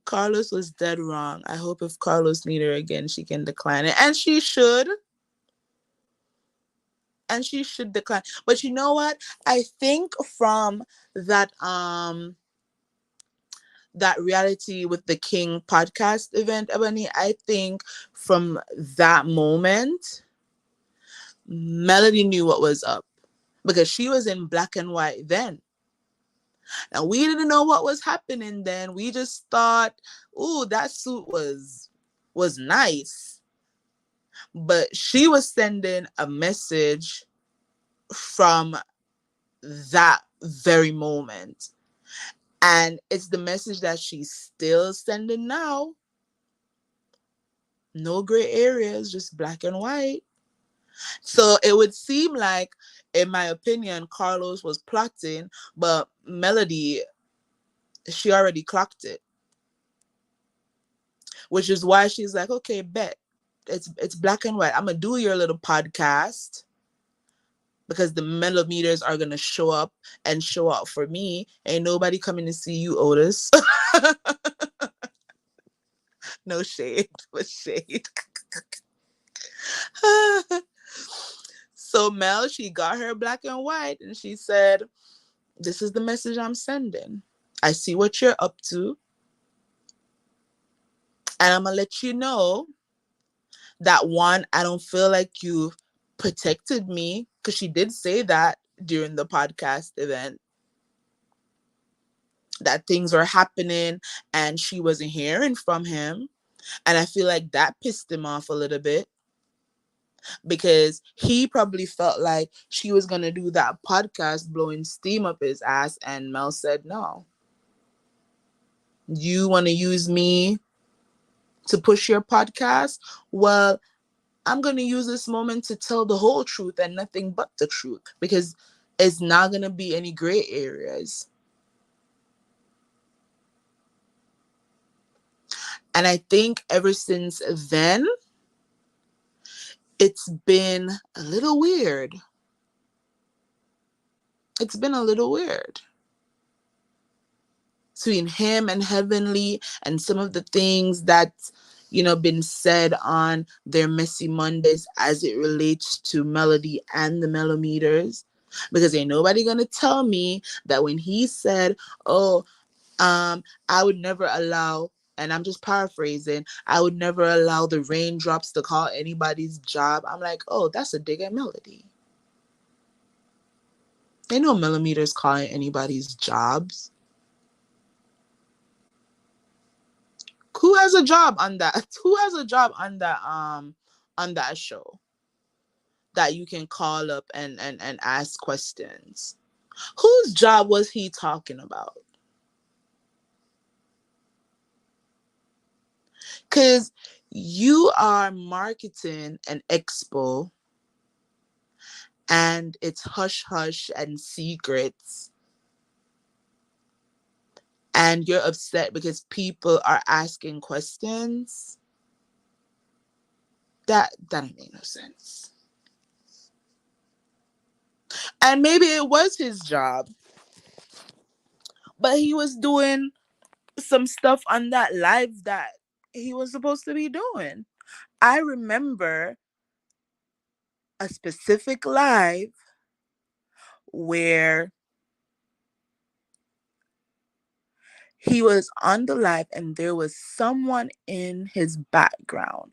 Carlos was dead wrong. I hope if Carlos needs her again, she can decline it. And she should. And she should decline. But you know what? I think from that that reality with the King podcast event, Ebony, I think from that moment, Melody knew what was up, because she was in black and white then. And we didn't know what was happening then. We just thought, ooh, that suit was nice. But she was sending a message from that very moment. And it's the message that she's still sending now. No gray areas, just black and white. So it would seem like, in my opinion, Carlos was plotting, but Melody She already clocked it, which is why she's like, okay, bet. It's black and white. I'm gonna do your little podcast because the millimeters are gonna show up and show out for me. Ain't nobody coming to see you, Otis. No shade, but shade. So Mel, she got her black and white and she said, this is the message I'm sending. I see what you're up to. And I'm going to let you know that one, I don't feel like you protected me, because she did say that during the podcast event, that things were happening and she wasn't hearing from him. And I feel like that pissed him off a little bit, because he probably felt like she was going to do that podcast blowing steam up his ass. And Mel said, no, you want to use me to push your podcast? Well, I'm going to use this moment to tell the whole truth and nothing but the truth, because it's not going to be any gray areas. And I think ever since then, it's been a little weird. It's been a little weird between him and Heavenly, and some of the things that, been said on their Messy Mondays as it relates to Melody and the Mellometers. Because ain't nobody gonna tell me that when he said, oh, I would never allow, and I'm just paraphrasing, I would never allow the raindrops to call anybody's job. I'm like, oh, that's a dig at Melody. Ain't no Millimeters calling anybody's jobs. Who has a job on that? Who has a job on that show that you can call up and ask questions? Whose job was he talking about? Because you are marketing an expo and it's hush hush and secrets, and you're upset because people are asking questions. That ain't make no sense. And maybe it was his job, but he was doing some stuff on that live that he was supposed to be doing. I remember a specific live where he was on the live and there was someone in his background,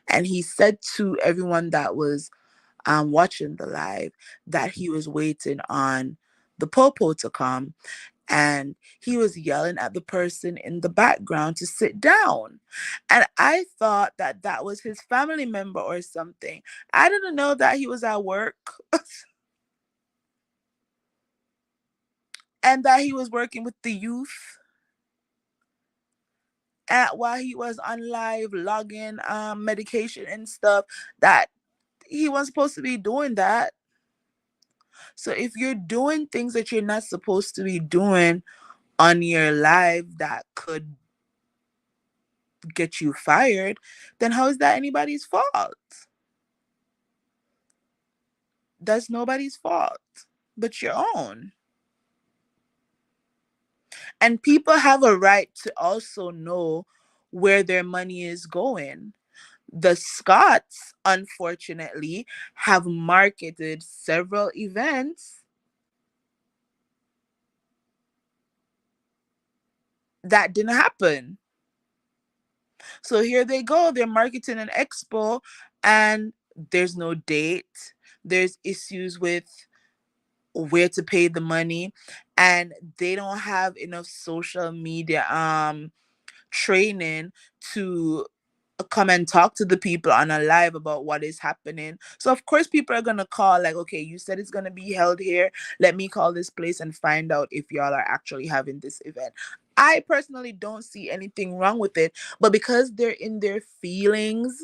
and he said to everyone that was watching the live that he was waiting on the popo to come, and he was yelling at the person in the background to sit down. And I thought that that was his family member or something. I didn't know that he was at work and that he was working with the youth. And while he was on live logging medication and stuff, that he wasn't supposed to be doing that. So if you're doing things that you're not supposed to be doing on your live that could get you fired, then how is that anybody's fault? That's nobody's fault but your own. And people have a right to also know where their money is going. The Scots, unfortunately, have marketed several events that didn't happen. So here they go, they're marketing an expo and there's no date. There's issues with where to pay the money, and they don't have enough social media training to come and talk to the people on a live about what is happening. So of course people are gonna call like, okay, you said it's gonna be held here. Let me call this place and find out if y'all are actually having this event. I personally don't see anything wrong with it, but because they're in their feelings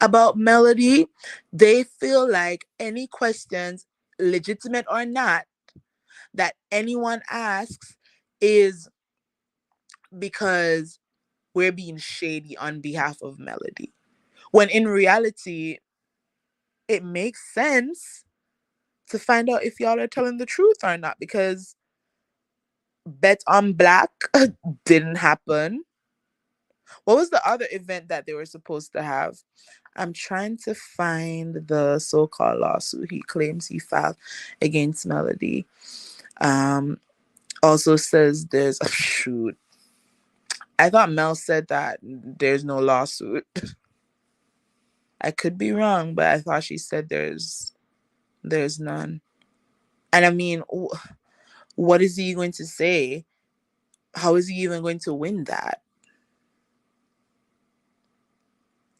about Melody, they feel like any questions, legitimate or not, that anyone asks is because we're being shady on behalf of Melody. When in reality, it makes sense to find out if y'all are telling the truth or not, because Bet on Black didn't happen. What was the other event that they were supposed to have? I'm trying to find the so-called lawsuit he claims he filed against Melody. Um, also says there's a shoot. I thought Mel said that there's no lawsuit. I could be wrong, but I thought she said there's none. And I mean, what is he going to say? How is he even going to win that?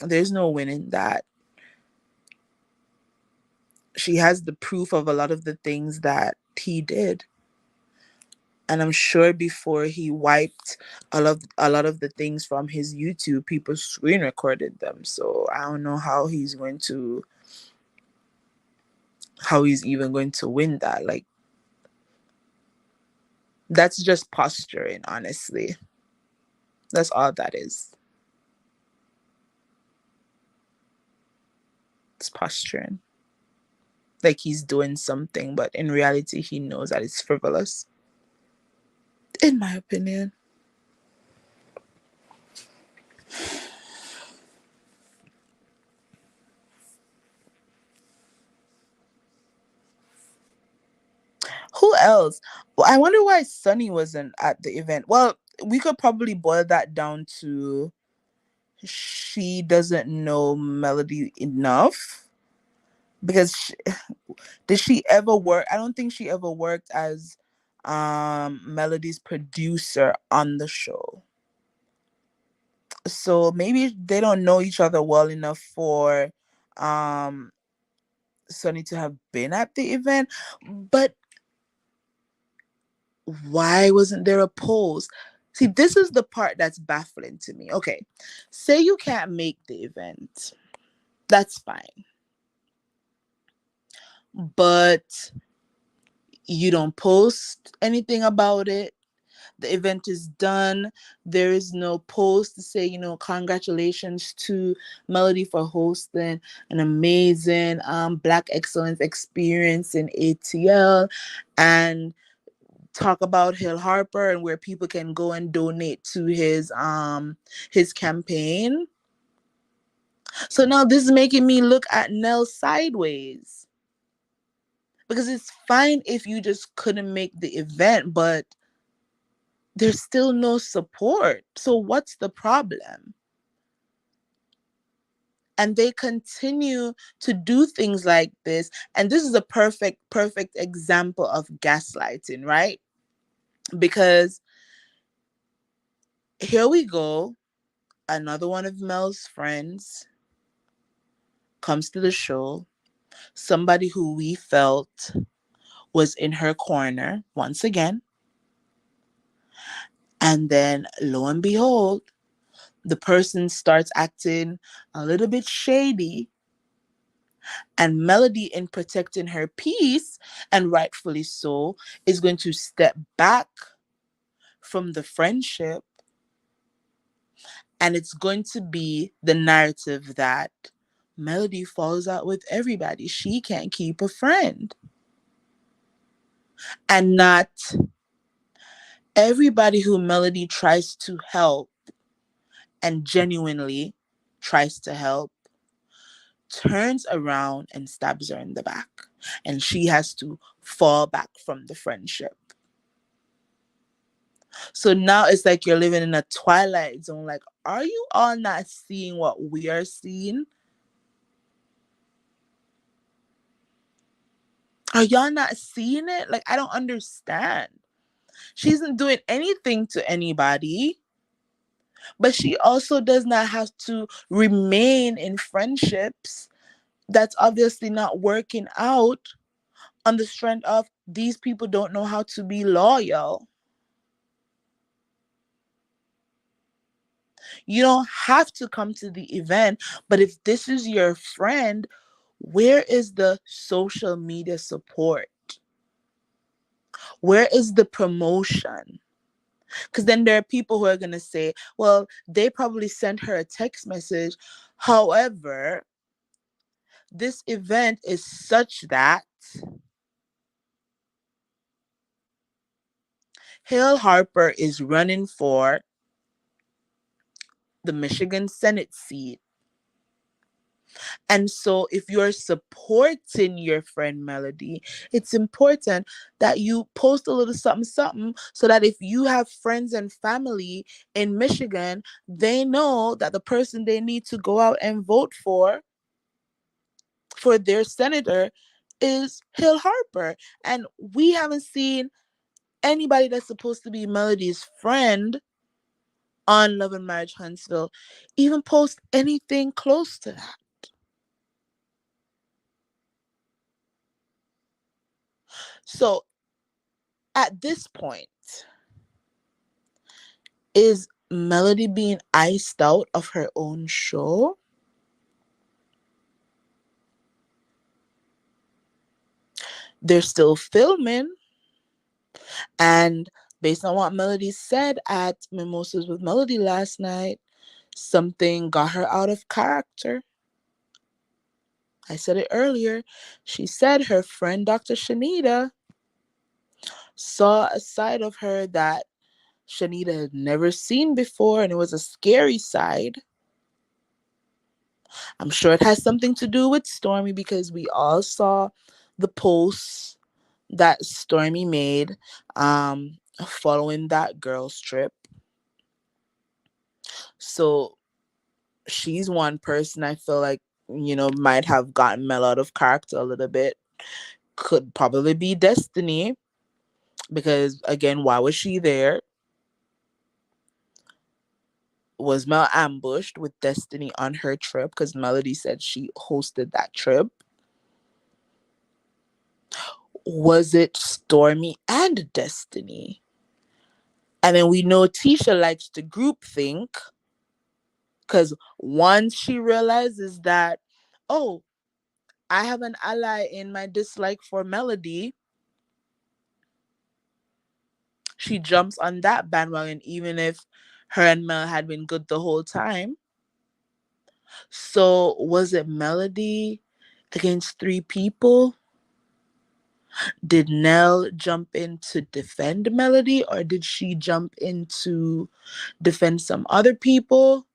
There's no winning that. She has the proof of a lot of the things that he did. And I'm sure before he wiped a lot of the things from his YouTube, people screen recorded them. So I don't know how he's even going to win that. Like, that's just posturing, honestly. That's all that is. It's posturing. Like he's doing something, but in reality he knows that it's frivolous. In my opinion. Who else? Well, I wonder why Sunny wasn't at the event. Well, we could probably boil that down to she doesn't know Melody enough. Because did she ever work? I don't think she ever worked as Melody's producer on the show. So maybe they don't know each other well enough for um Sunny to have been at the event. But why wasn't there a post? See, this is the part that's baffling to me. Okay, say you can't make the event. That's fine. But you don't post anything about it. The event is done. There is no post to say, congratulations to Melody for hosting an amazing Black Excellence experience in ATL, and talk about Hill Harper and where people can go and donate to his campaign. So now this is making me look at Nell sideways. Because it's fine if you just couldn't make the event, but there's still no support. So what's the problem? And they continue to do things like this. And this is a perfect example of gaslighting, right? Because here we go. Another one of Mel's friends comes to the show. Somebody who we felt was in her corner once again. And then lo and behold, the person starts acting a little bit shady, and Melody, in protecting her peace, and rightfully so, is going to step back from the friendship, and it's going to be the narrative that Melody falls out with everybody. She can't keep a friend. And not everybody who Melody tries to help and genuinely tries to help turns around and stabs her in the back. And she has to fall back from the friendship. So now it's like you're living in a twilight zone. Like, are you all not seeing what we are seeing? Are y'all not seeing it? Like, I don't understand. She isn't doing anything to anybody, but she also does not have to remain in friendships that's obviously not working out on the strength of these people don't know how to be loyal. You don't have to come to the event, but if this is your friend, where is the social media support? Where is the promotion? Because then there are people who are going to say, well, they probably sent her a text message. However, this event is such that Hill Harper is running for the Michigan Senate seat. And so, if you're supporting your friend Melody, it's important that you post a little something, something, so that if you have friends and family in Michigan, they know that the person they need to go out and vote for their senator is Hill Harper. And we haven't seen anybody that's supposed to be Melody's friend on Love and Marriage Huntsville even post anything close to that. So at this point, is Melody being iced out of her own show? They're still filming. And based on what Melody said at Mimosas with Melody last night, something got her out of character. I said it earlier. She said her friend Dr. Shanita saw a side of her that Shanita had never seen before, and it was a scary side. I'm sure it has something to do with Stormy because we all saw the posts that Stormy made following that girl's trip. So she's one person I feel like, might have gotten Mel out of character a little bit. Could probably be Destiny because, again, why was she there? Was Mel ambushed with Destiny on her trip? Because Melody said she hosted that trip. Was it Stormy and Destiny? And then we know Tisha likes to group think because once she realizes that, oh, I have an ally in my dislike for Melody, she jumps on that bandwagon, even if her and Mel had been good the whole time. So was it Melody against three people? Did Nell jump in to defend Melody, or did she jump in to defend some other people?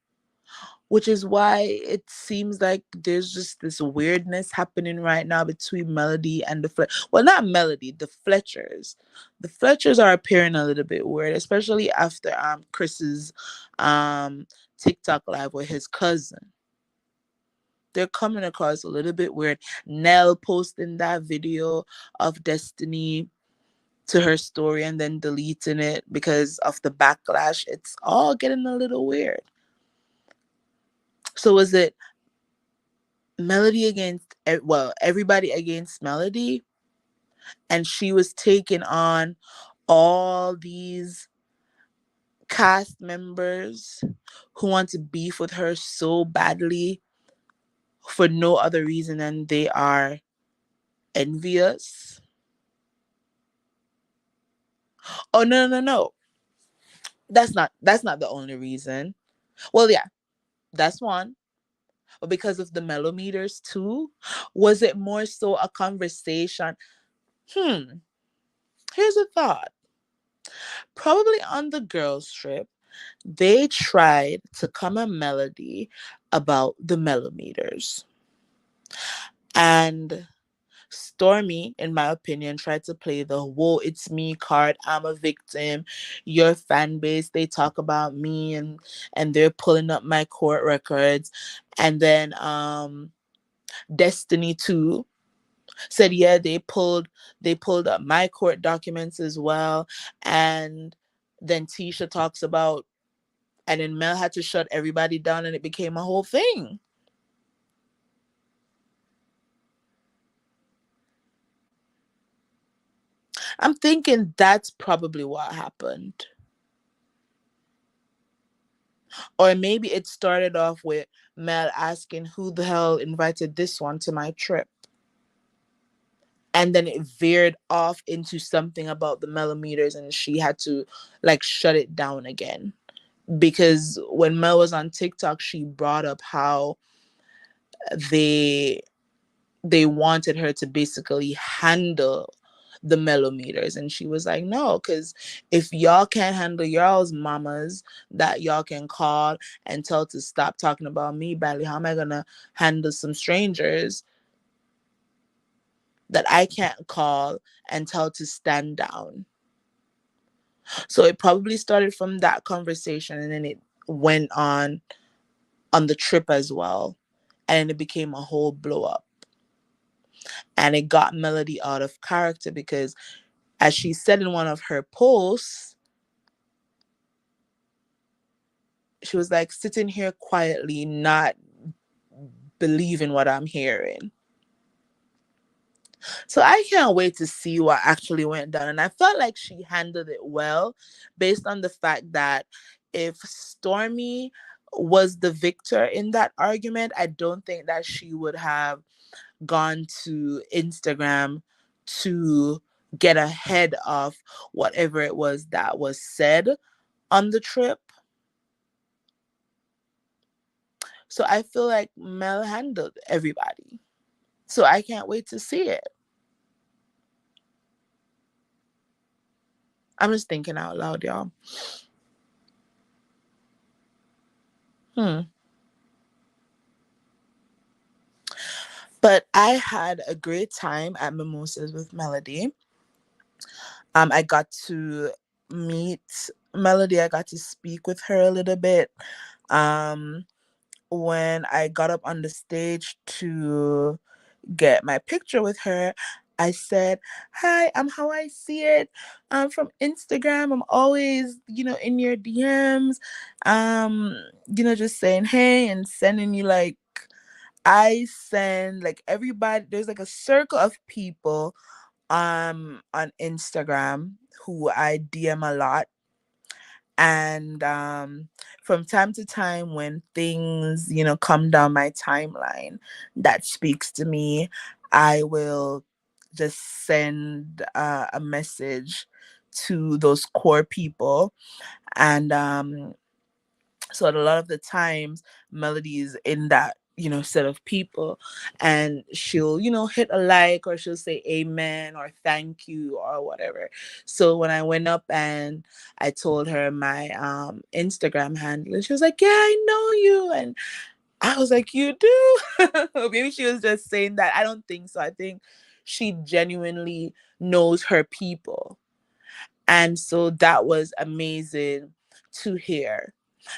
Which is why it seems like there's just this weirdness happening right now between Melody and well, not Melody, the Fletchers. The Fletchers are appearing a little bit weird, especially after Chris's TikTok live with his cousin. They're coming across a little bit weird. Nell posting that video of Destiny to her story and then deleting it because of the backlash. It's all getting a little weird. So was it Melody against, well, everybody against Melody, and she was taking on all these cast members who want to beef with her so badly for no other reason than they are envious? Oh, no. That's not the only reason. Well, yeah, that's one. But because of the mellometers too, was it more so a conversation? Here's a thought. Probably on the girls trip, they tried to come a Melody about the mellometers. And Stormy, in my opinion, tried to play the whoa, it's me card. I'm a victim. Your fan base, they talk about me and they're pulling up my court records. And then Destiny too said, yeah, they pulled up my court documents as well. And then Tisha talks about, and then Mel had to shut everybody down and it became a whole thing. I'm thinking that's probably what happened. Or maybe it started off with Mel asking who the hell invited this one to my trip. and then it veered off into something about the millimeters, and she had to like shut it down again. Because when Mel was on TikTok, she brought up how they they wanted her to basically handle the millimeters, and she was like, no, because if y'all can't handle y'all's mamas that y'all can call and tell to stop talking about me badly, how am I gonna handle some strangers that I can't call and tell to stand down? So it probably started from that conversation, and then it went on the trip as well, and it became a whole blow up, and it got Melody out of character because, as she said in one of her posts, she was like, sitting here quietly, not believing what I'm hearing. So I can't wait to see what actually went down. And I felt like she handled it well, based on the fact that if Stormy was the victor in that argument, I don't think that she would have gone to Instagram to get ahead of whatever it was that was said on the trip. So I feel like Mel handled everybody. So I can't wait to see it. I'm just thinking out loud, y'all. Hmm. But I had a great time at Mimosas with Melody. I got to meet Melody. I got to speak with her a little bit. Um, when I got up on the stage to get my picture with her, I said, "Hi, I'm how I see it. I'm from Instagram. I'm always, in your DMs. Just saying hey and sending you like I send like everybody. There's like a circle of people on Instagram who I DM a lot, and from time to time when things come down my timeline that speaks to me, I will just send a message to those core people. And so a lot of the times Melody is in that set of people, and she'll hit a like, or she'll say amen or thank you or whatever. So when I went up and I told her my Instagram handle, and she was like, yeah, I know you. And I was like, you do? Maybe she was just saying that. I don't think so. I think she genuinely knows her people, and so that was amazing to hear.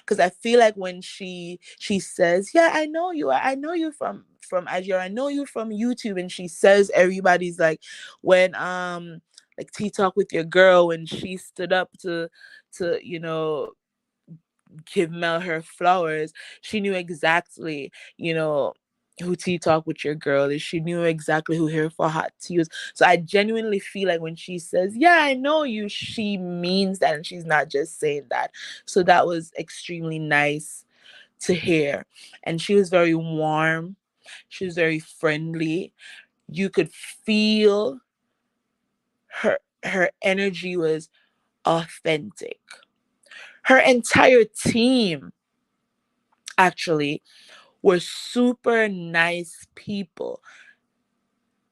Because I feel like when she says, yeah, I know you, I know you from IG, I know you from YouTube, and she says everybody's like, when like Tea Talk with your girl, when she stood up to give Mel her flowers, she knew exactly, who Tea Talk with your girl is. She knew exactly who Here for Hot Tea was. So I genuinely feel like when she says, yeah, I know you, she means that, and she's not just saying that. So that was extremely nice to hear. And she was very warm. She was very friendly. You could feel her energy was authentic. Her entire team actually were super nice people.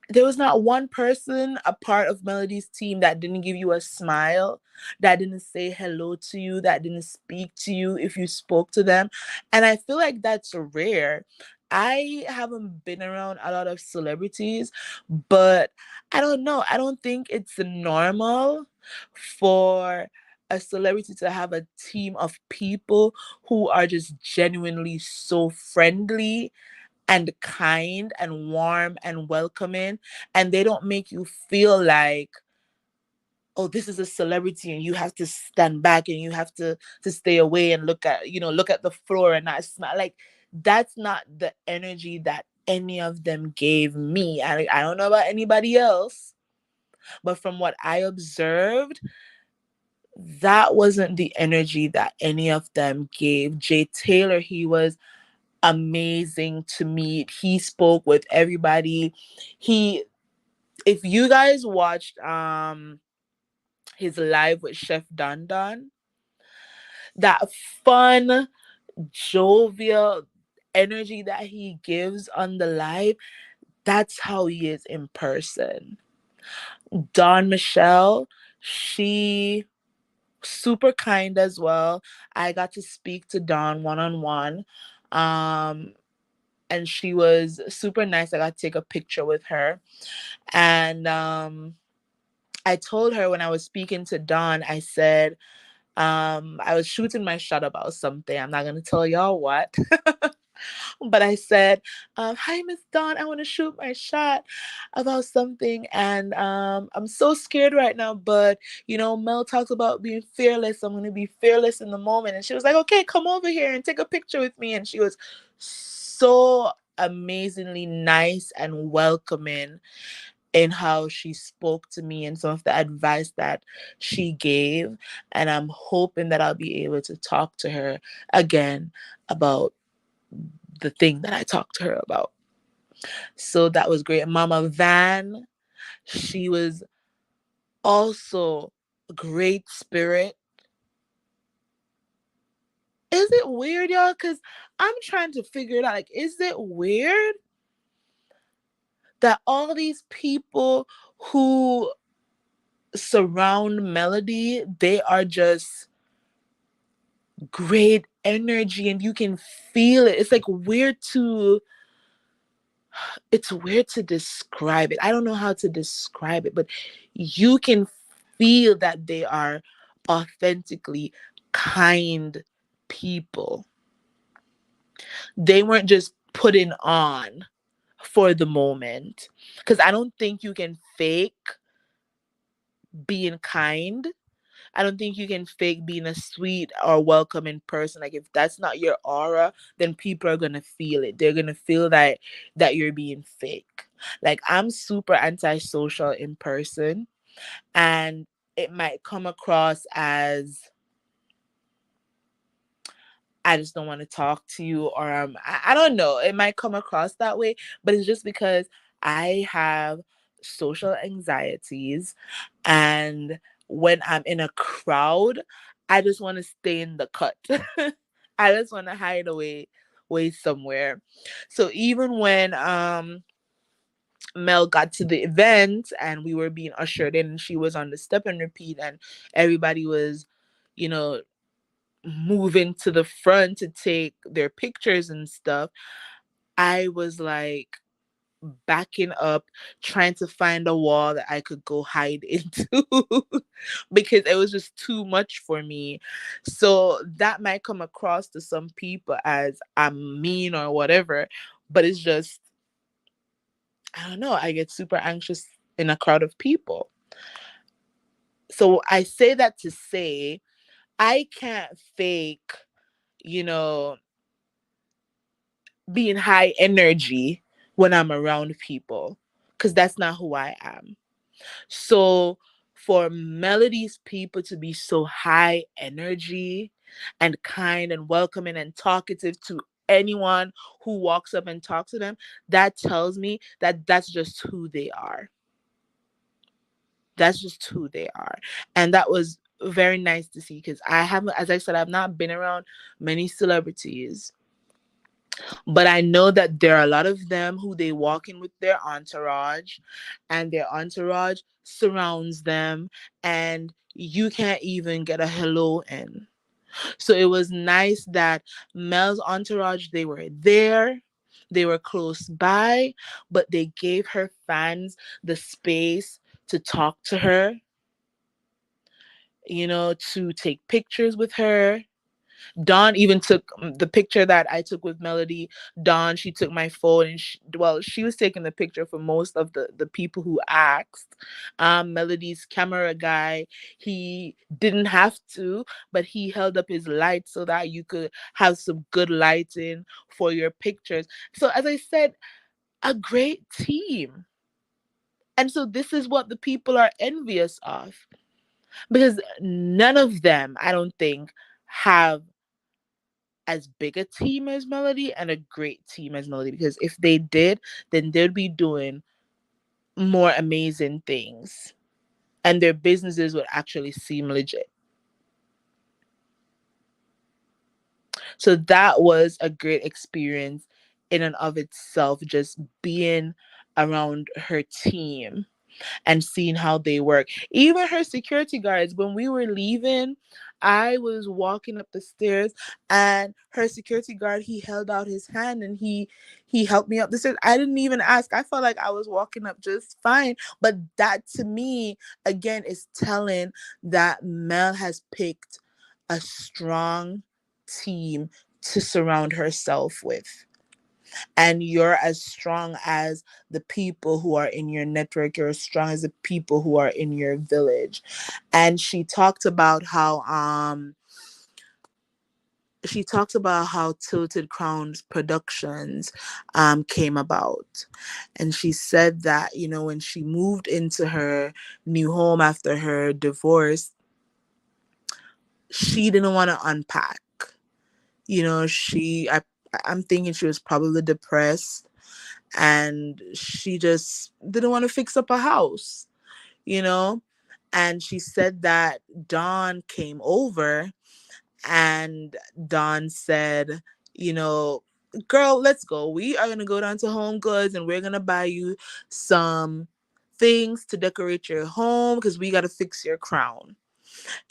There was not one person a part of Melody's team that didn't give you a smile, that didn't say hello to you, that didn't speak to you if you spoke to them. And I feel like that's rare. I haven't been around a lot of celebrities, but I don't know. I don't think it's normal for a celebrity to have a team of people who are just genuinely so friendly and kind and warm and welcoming, and they don't make you feel like, oh, this is a celebrity and you have to stand back and you have to stay away and look at the floor and not smile. Like, that's not the energy that any of them gave me. I don't know about anybody else, but from what I observed, that wasn't the energy that any of them gave. Jay Taylor, he was amazing to meet. He spoke with everybody. He If you guys watched his live with Chef Don Don, that fun, jovial energy that he gives on the live, that's how he is in person. Dawn Michelle, she super kind as well. I got to speak to Dawn one on one. And she was super nice. I got to take a picture with her. And I told her when I was speaking to Dawn, I said, I was shooting my shot about something. I'm not gonna tell y'all what. But I said, hi, Miss Dawn, I want to shoot my shot about something. And I'm so scared right now. But, Mel talks about being fearless. I'm going to be fearless in the moment. And she was like, okay, come over here and take a picture with me. And she was so amazingly nice and welcoming in how she spoke to me and some of the advice that she gave. And I'm hoping that I'll be able to talk to her again about the thing that I talked to her about. So that was great. Mama Van, she was also a great spirit. Is it weird, y'all? Because I'm trying to figure it out. Like, is it weird that all these people who surround Melody, they are just great energy and you can feel it. It's like weird to describe it. I don't know how to describe it, but you can feel that they are authentically kind people. They weren't just putting on for the moment. Because I don't think you can fake being kind. I don't think you can fake being a sweet or welcoming person. Like if that's not your aura, then people are gonna feel it. They're gonna feel that you're being fake. Like I'm super antisocial in person, and it might come across as I just don't want to talk to you, or I don't know. It might come across that way, but it's just because I have social anxieties, and when I'm in a crowd, I just want to stay in the cut. I just want to hide away somewhere. So even when Mel got to the event and we were being ushered in, and she was on the step and repeat, and everybody was, you know, moving to the front to take their pictures and stuff, I was like backing up, trying to find a wall that I could go hide into because it was just too much for me. So that might come across to some people as I'm mean or whatever, but it's just, I don't know, I get super anxious in a crowd of people. So I say that to say I can't fake, you know, being high energy when I'm around people because that's not who I am. So for Melody's people to be so high energy and kind and welcoming and talkative to anyone who walks up and talks to them, that tells me that that's just who they are. That's just who they are. And that was very nice to see because I haven't, as I said, I've not been around many celebrities, but I know that there are a lot of them who they walk in with their entourage, and their entourage surrounds them, and you can't even get a hello in. So it was nice that Mel's entourage, they were there, they were close by, but they gave her fans the space to talk to her, to take pictures with her. Dawn even took the picture that I took with Melody. Dawn, she took my phone, and she was taking the picture for most of the people who asked. Melody's camera guy, he didn't have to, but he held up his light so that you could have some good lighting for your pictures. So as I said, a great team. And so this is what the people are envious of, because none of them, I don't think, have as big a team as Melody and a great team as Melody, because if they did, then they'd be doing more amazing things, and their businesses would actually seem legit. So that was a great experience in and of itself, just being around her team and seeing how they work. Even her security guards, when we were leaving, I was walking up the stairs and her security guard, he held out his hand and he helped me up the stairs. I didn't even ask. I felt like I was walking up just fine. But that to me, again, is telling that Mel has picked a strong team to surround herself with, and you're as strong as the people who are in your network, you're as strong as the people who are in your village. And she talked about how Tilted Crowns Productions came about. And she said that, when she moved into her new home after her divorce, she didn't want to unpack. I'm thinking she was probably depressed, and she just didn't want to fix up a house, you know? And she said that Dawn came over, and Dawn said, you know, girl, let's go. We are going to go down to Home Goods and we're going to buy you some things to decorate your home because we got to fix your crown.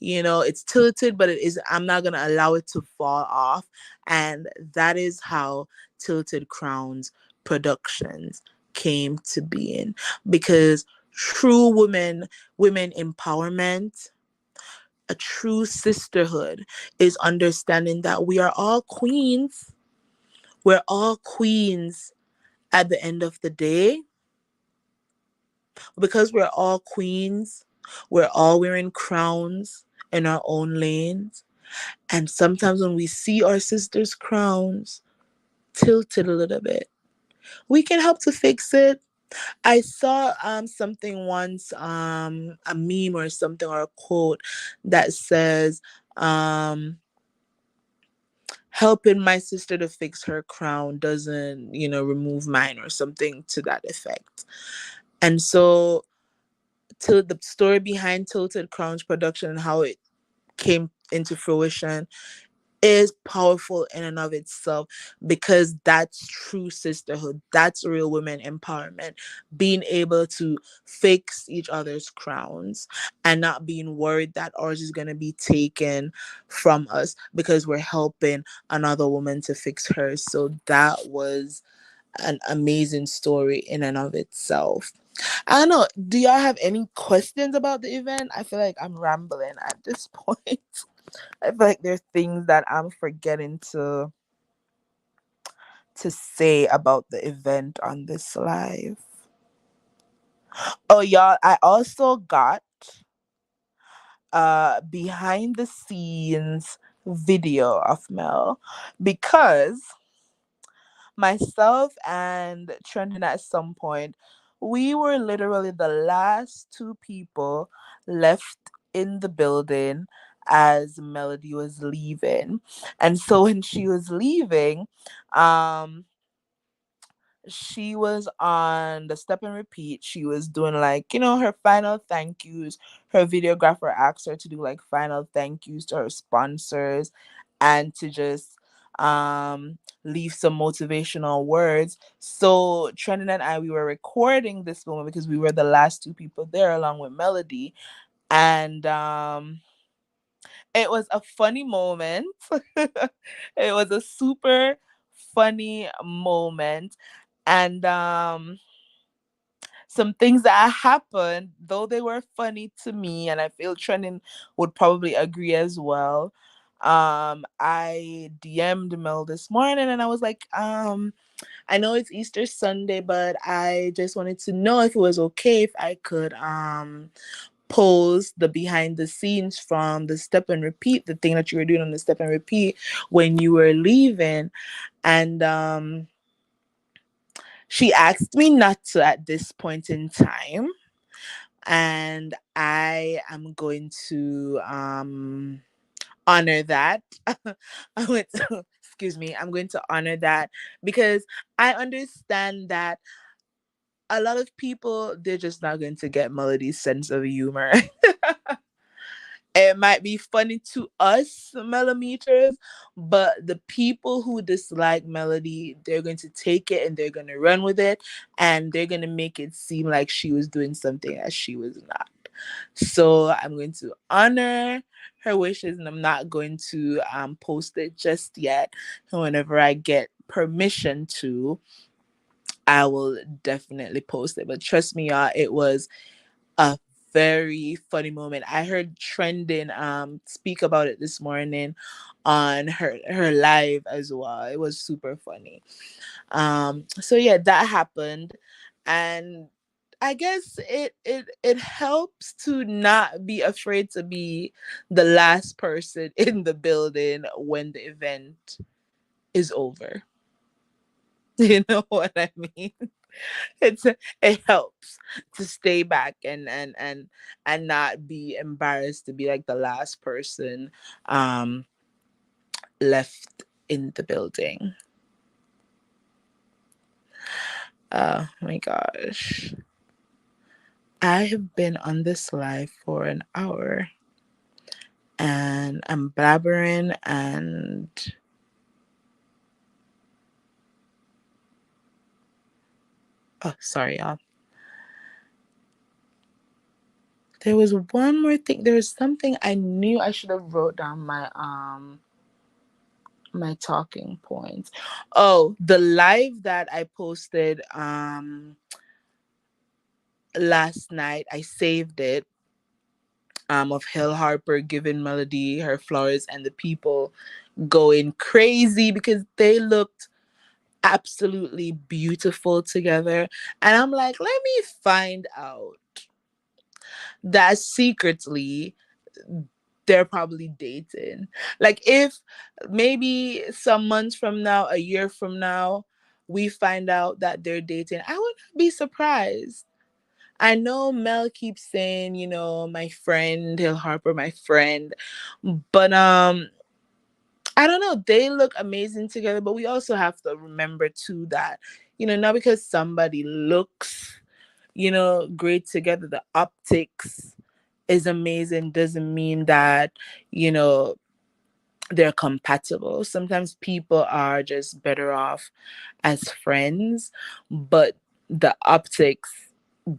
It's tilted, but I'm not going to allow it to fall off. And that is how Tilted Crowns Productions came to being, because true women empowerment, a true sisterhood, is understanding that we are all queens. We're all queens at the end of the day. Because we're all queens, we're all wearing crowns in our own lanes. And sometimes when we see our sisters' crowns tilted a little bit, we can help to fix it. I saw something once, a meme or something, or a quote that says, helping my sister to fix her crown doesn't, remove mine, or something to that effect. And so, to the story behind Tilted Crowns production and how it came into fruition is powerful in and of itself, because that's true sisterhood. That's real women empowerment. Being able to fix each other's crowns and not being worried that ours is going to be taken from us because we're helping another woman to fix hers. So that was an amazing story in and of itself. I don't know. Do y'all have any questions about the event? I feel like I'm rambling at this point. I feel like there's things that I'm forgetting to say about the event on this live. Oh, y'all, I also got behind the scenes video of Mel, because myself and Trending at some point, we were literally the last two people left in the building as Melody was leaving. And so when she was leaving, um, she was on the step and repeat. She was doing, like, her final thank yous. Her videographer asked her to do like final thank yous to her sponsors and to just leave some motivational words. So Trendon and I, we were recording this moment because we were the last two people there along with Melody. And it was a funny moment. It was a super funny moment. And some things that happened, though they were funny to me, and I feel Trending would probably agree as well. I DM'd Mel this morning and I was like, I know it's Easter Sunday, but I just wanted to know if it was okay if I could post the behind the scenes from the step and repeat, the thing that you were doing on the step and repeat when you were leaving. And she asked me not to at this point in time. And I am going to honor that. I'm going to, excuse me, I'm going to honor that, because I understand that a lot of people, they're just not going to get Melody's sense of humor. It might be funny to us millimeters, but the people who dislike Melody, they're going to take it and they're going to run with it, and they're going to make it seem like she was doing something that she was not. So I'm going to honor her wishes, and I'm not going to post it just yet. And whenever I get permission to, I will definitely post it. But trust me, y'all, it was a very funny moment. I heard Trending speak about it this morning on her live as well. It was super funny. So yeah, that happened, and I guess it helps to not be afraid to be the last person in the building when the event is over. You know what I mean? it's it helps to stay back and not be embarrassed to be like the last person um left in the building. Oh my gosh, I have been on this live for an hour and I'm blabbering, and oh, sorry y'all. There was one more thing. There was something I knew I should have wrote down my talking points. Oh, the live that I posted last night, I saved it, of Hill Harper giving Melody her flowers and the people going crazy because they looked absolutely beautiful together. And I'm like, let me find out that secretly they're probably dating. Like, if maybe some months from now, a year from now, we find out that they're dating, I would not be surprised. I know Mel keeps saying, my friend, Hill Harper, my friend. But I don't know, they look amazing together, but we also have to remember too that, not because somebody looks, great together, the optics is amazing doesn't mean that, you know, they're compatible. Sometimes people are just better off as friends, but the optics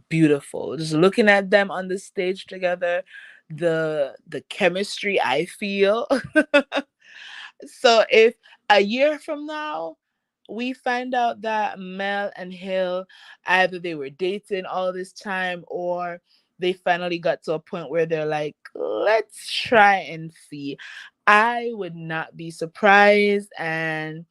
beautiful. Just looking at them on the stage together, the chemistry I feel. So if a year from now we find out that Mel and Hill, either they were dating all this time or they finally got to a point where they're like, let's try and see, I would not be surprised, and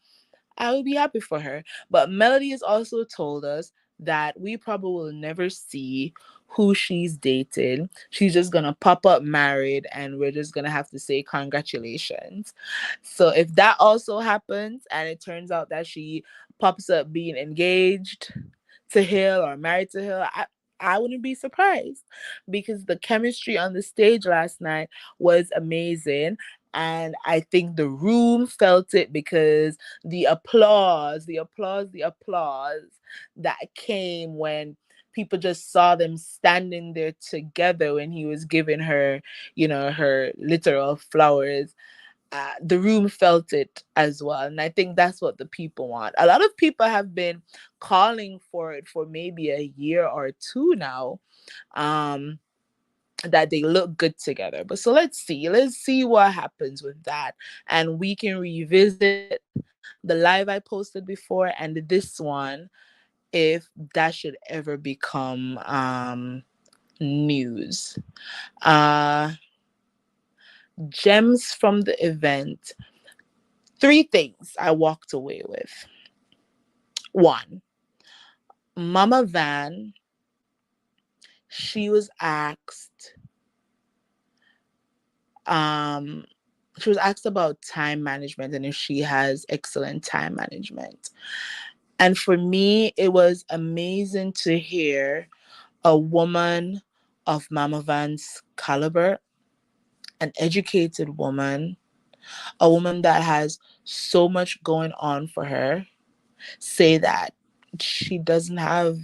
I would be happy for her. But Melody has also told us that we probably will never see who she's dating. She's just gonna pop up married, and we're just gonna have to say congratulations. So if that also happens and it turns out that she pops up being engaged to Hill or married to Hill, I wouldn't be surprised, because the chemistry on the stage last night was amazing. And I think the room felt it, because the applause that came when people just saw them standing there together when he was giving her, her literal flowers. The room felt it as well. And I think that's what the people want. A lot of people have been calling for it for maybe a year or two now. Um, that they look good together. But so let's see. Let's see what happens with that. And we can revisit the live I posted before and this one if that should ever become news. Uh Gems from the event. Three things I walked away with. One, Mama Van, she was asked um she was asked about time management and if she has excellent time management. And for me, it was amazing to hear a woman of Mama Van's caliber, an educated woman, a woman that has so much going on for her, say that she doesn't have,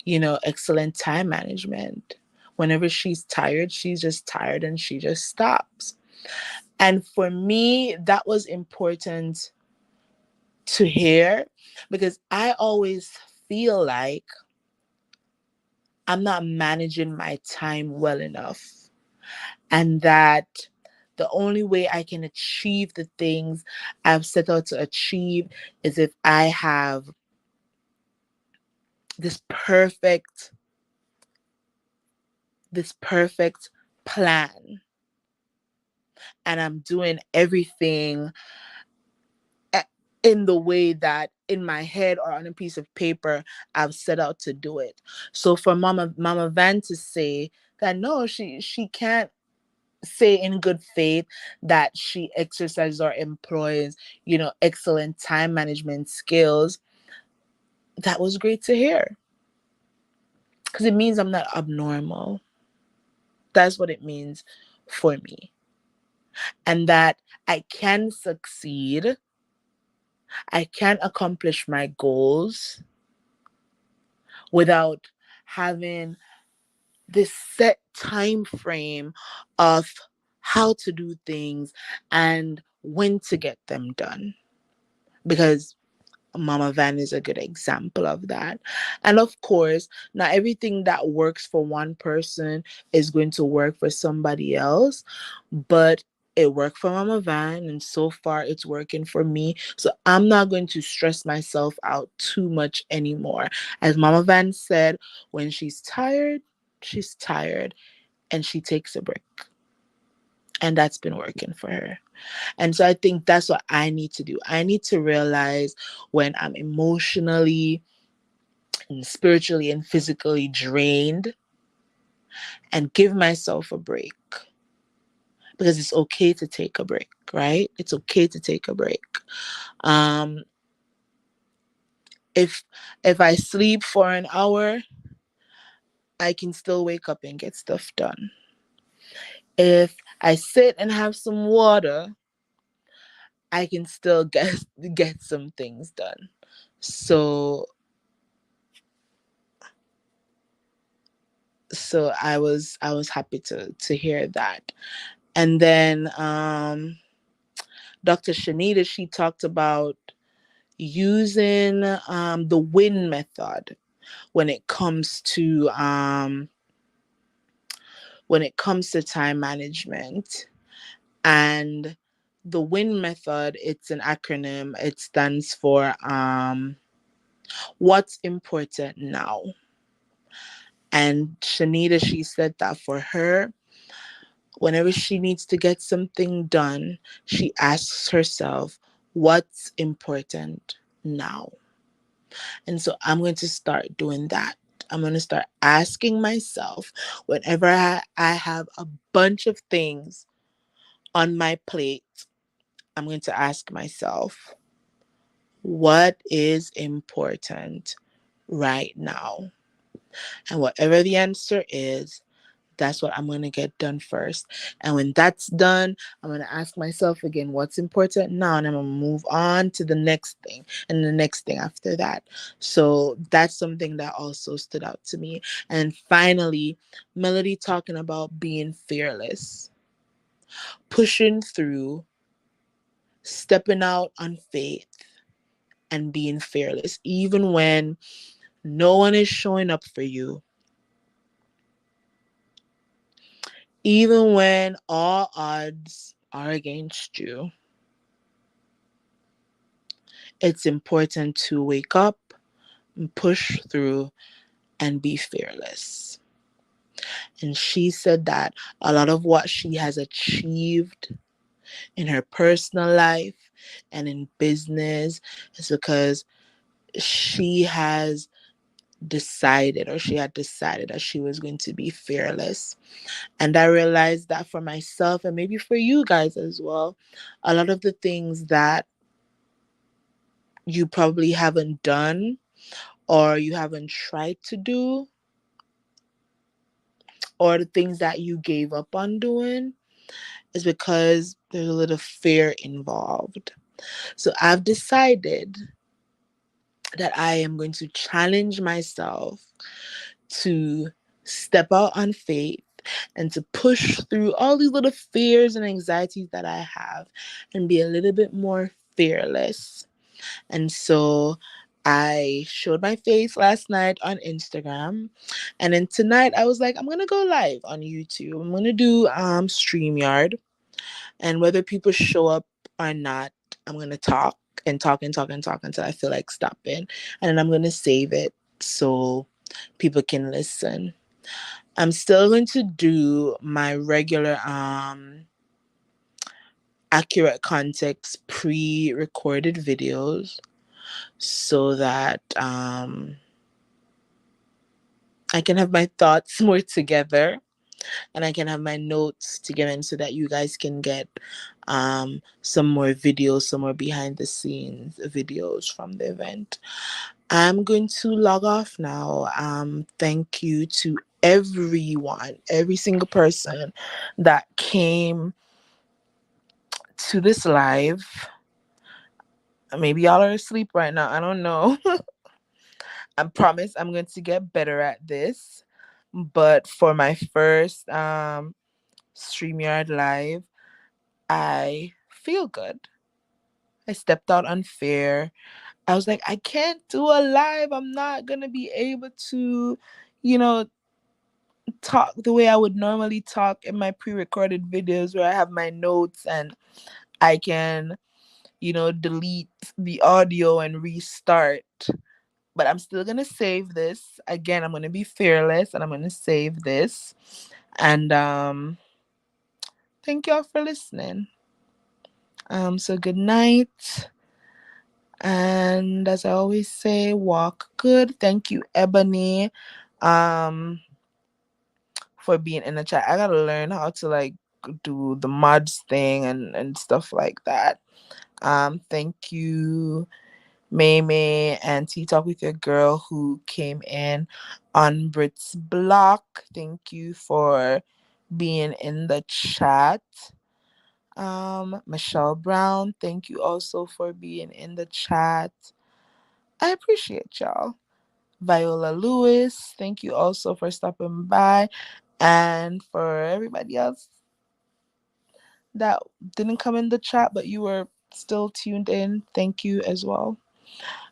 excellent time management. Whenever she's tired, she's just tired and she just stops. And for me, that was important to hear, because I always feel like I'm not managing my time well enough, and that the only way I can achieve the things I've set out to achieve is if I have this perfect this perfect plan, and I'm doing everything a- in the way that in my head or on a piece of paper I've set out to do it. So for Mama Van to say that no, she can't say in good faith that she exercises or employs, excellent time management skills, that was great to hear, because it means I'm not abnormal. That's what it means for me. And that I can succeed, I can accomplish my goals without having this set time frame of how to do things and when to get them done. Because Mama Van is a good example of that. And of course, not everything that works for one person is going to work for somebody else, but it worked for Mama Van, and so far it's working for me. So I'm not going to stress myself out too much anymore. As Mama Van said, when she's tired and she takes a break. And that's been working for her. And so I think that's what I need to do. I need to realize when I'm emotionally and spiritually and physically drained, and give myself a break, because it's okay to take a break, right? It's okay to take a break. Um, if I sleep for an hour, I can still wake up and get stuff done. If I sit and have some water, I can still get some things done. So I was happy to hear that. And then Dr. Shanita, she talked about using the win method when it comes to time management. And the win method, it's an acronym. It stands for what's important now. And Shanita, she said that for her, whenever she needs to get something done, she asks herself, what's important now? And so I'm going to start doing that. I'm going to start asking myself, whenever I have a bunch of things on my plate, I'm going to ask myself, what is important right now? And whatever the answer is, that's what I'm going to get done first. And when that's done, I'm going to ask myself again, what's important now? And I'm going to move on to the next thing and the next thing after that. So that's something that also stood out to me. And finally, Melody talking about being fearless, pushing through, stepping out on faith, and being fearless, even when no one is showing up for you, even when all odds are against you. It's important to wake up and push through and be fearless. And she said that a lot of what she has achieved in her personal life and in business is because she has decided, or she had decided, that she was going to be fearless. And I realized that for myself, and maybe for you guys as well, a lot of the things that you probably haven't done or you haven't tried to do, or the things that you gave up on doing, is because there's a little fear involved. So I've decided that I am going to challenge myself to step out on faith and to push through all these little fears and anxieties that I have and be a little bit more fearless. And so I showed my face last night on Instagram. And then tonight I was like, I'm gonna go live on YouTube. I'm gonna do StreamYard. And whether people show up or not, I'm gonna talk and talk and talk and talk until I feel like stopping. And then I'm gonna save it so people can listen. I'm still going to do my regular accurate context pre-recorded videos so that I can have my thoughts more together and I can have my notes together and so that you guys can get some more videos, some more behind the scenes videos from the event. I'm going to log off now. Thank you to everyone, every single person that came to this live. Maybe y'all are asleep right now. I don't know. I promise I'm going to get better at this. But for my first StreamYard live, I feel good. I stepped out on fear. I was like, I can't do a live. I'm not going to be able to, you know, talk the way I would normally talk in my pre-recorded videos where I have my notes and I can, delete the audio and restart. But I'm still going to save this. Again, I'm going to be fearless and I'm going to save this. And thank y'all for listening. So good night. And as I always say, walk good. Thank you, Ebony, for being in the chat. I gotta learn how to do the mods thing and stuff like that. Thank you, May and Tea Talk with Your Girl who came in on Brit's block. Thank you for being in the chat. Michelle Brown, thank you also for being in the chat. I appreciate y'all. Viola Lewis, thank you also for stopping by. And for everybody else that didn't come in the chat, but you were still tuned in, thank you as well.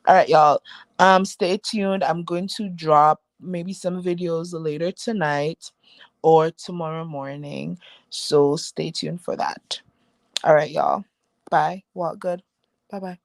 All right, y'all. Stay tuned. I'm going to drop maybe some videos later tonight or tomorrow morning. So stay tuned for that. All right, y'all. Bye. Walk good. Bye-bye.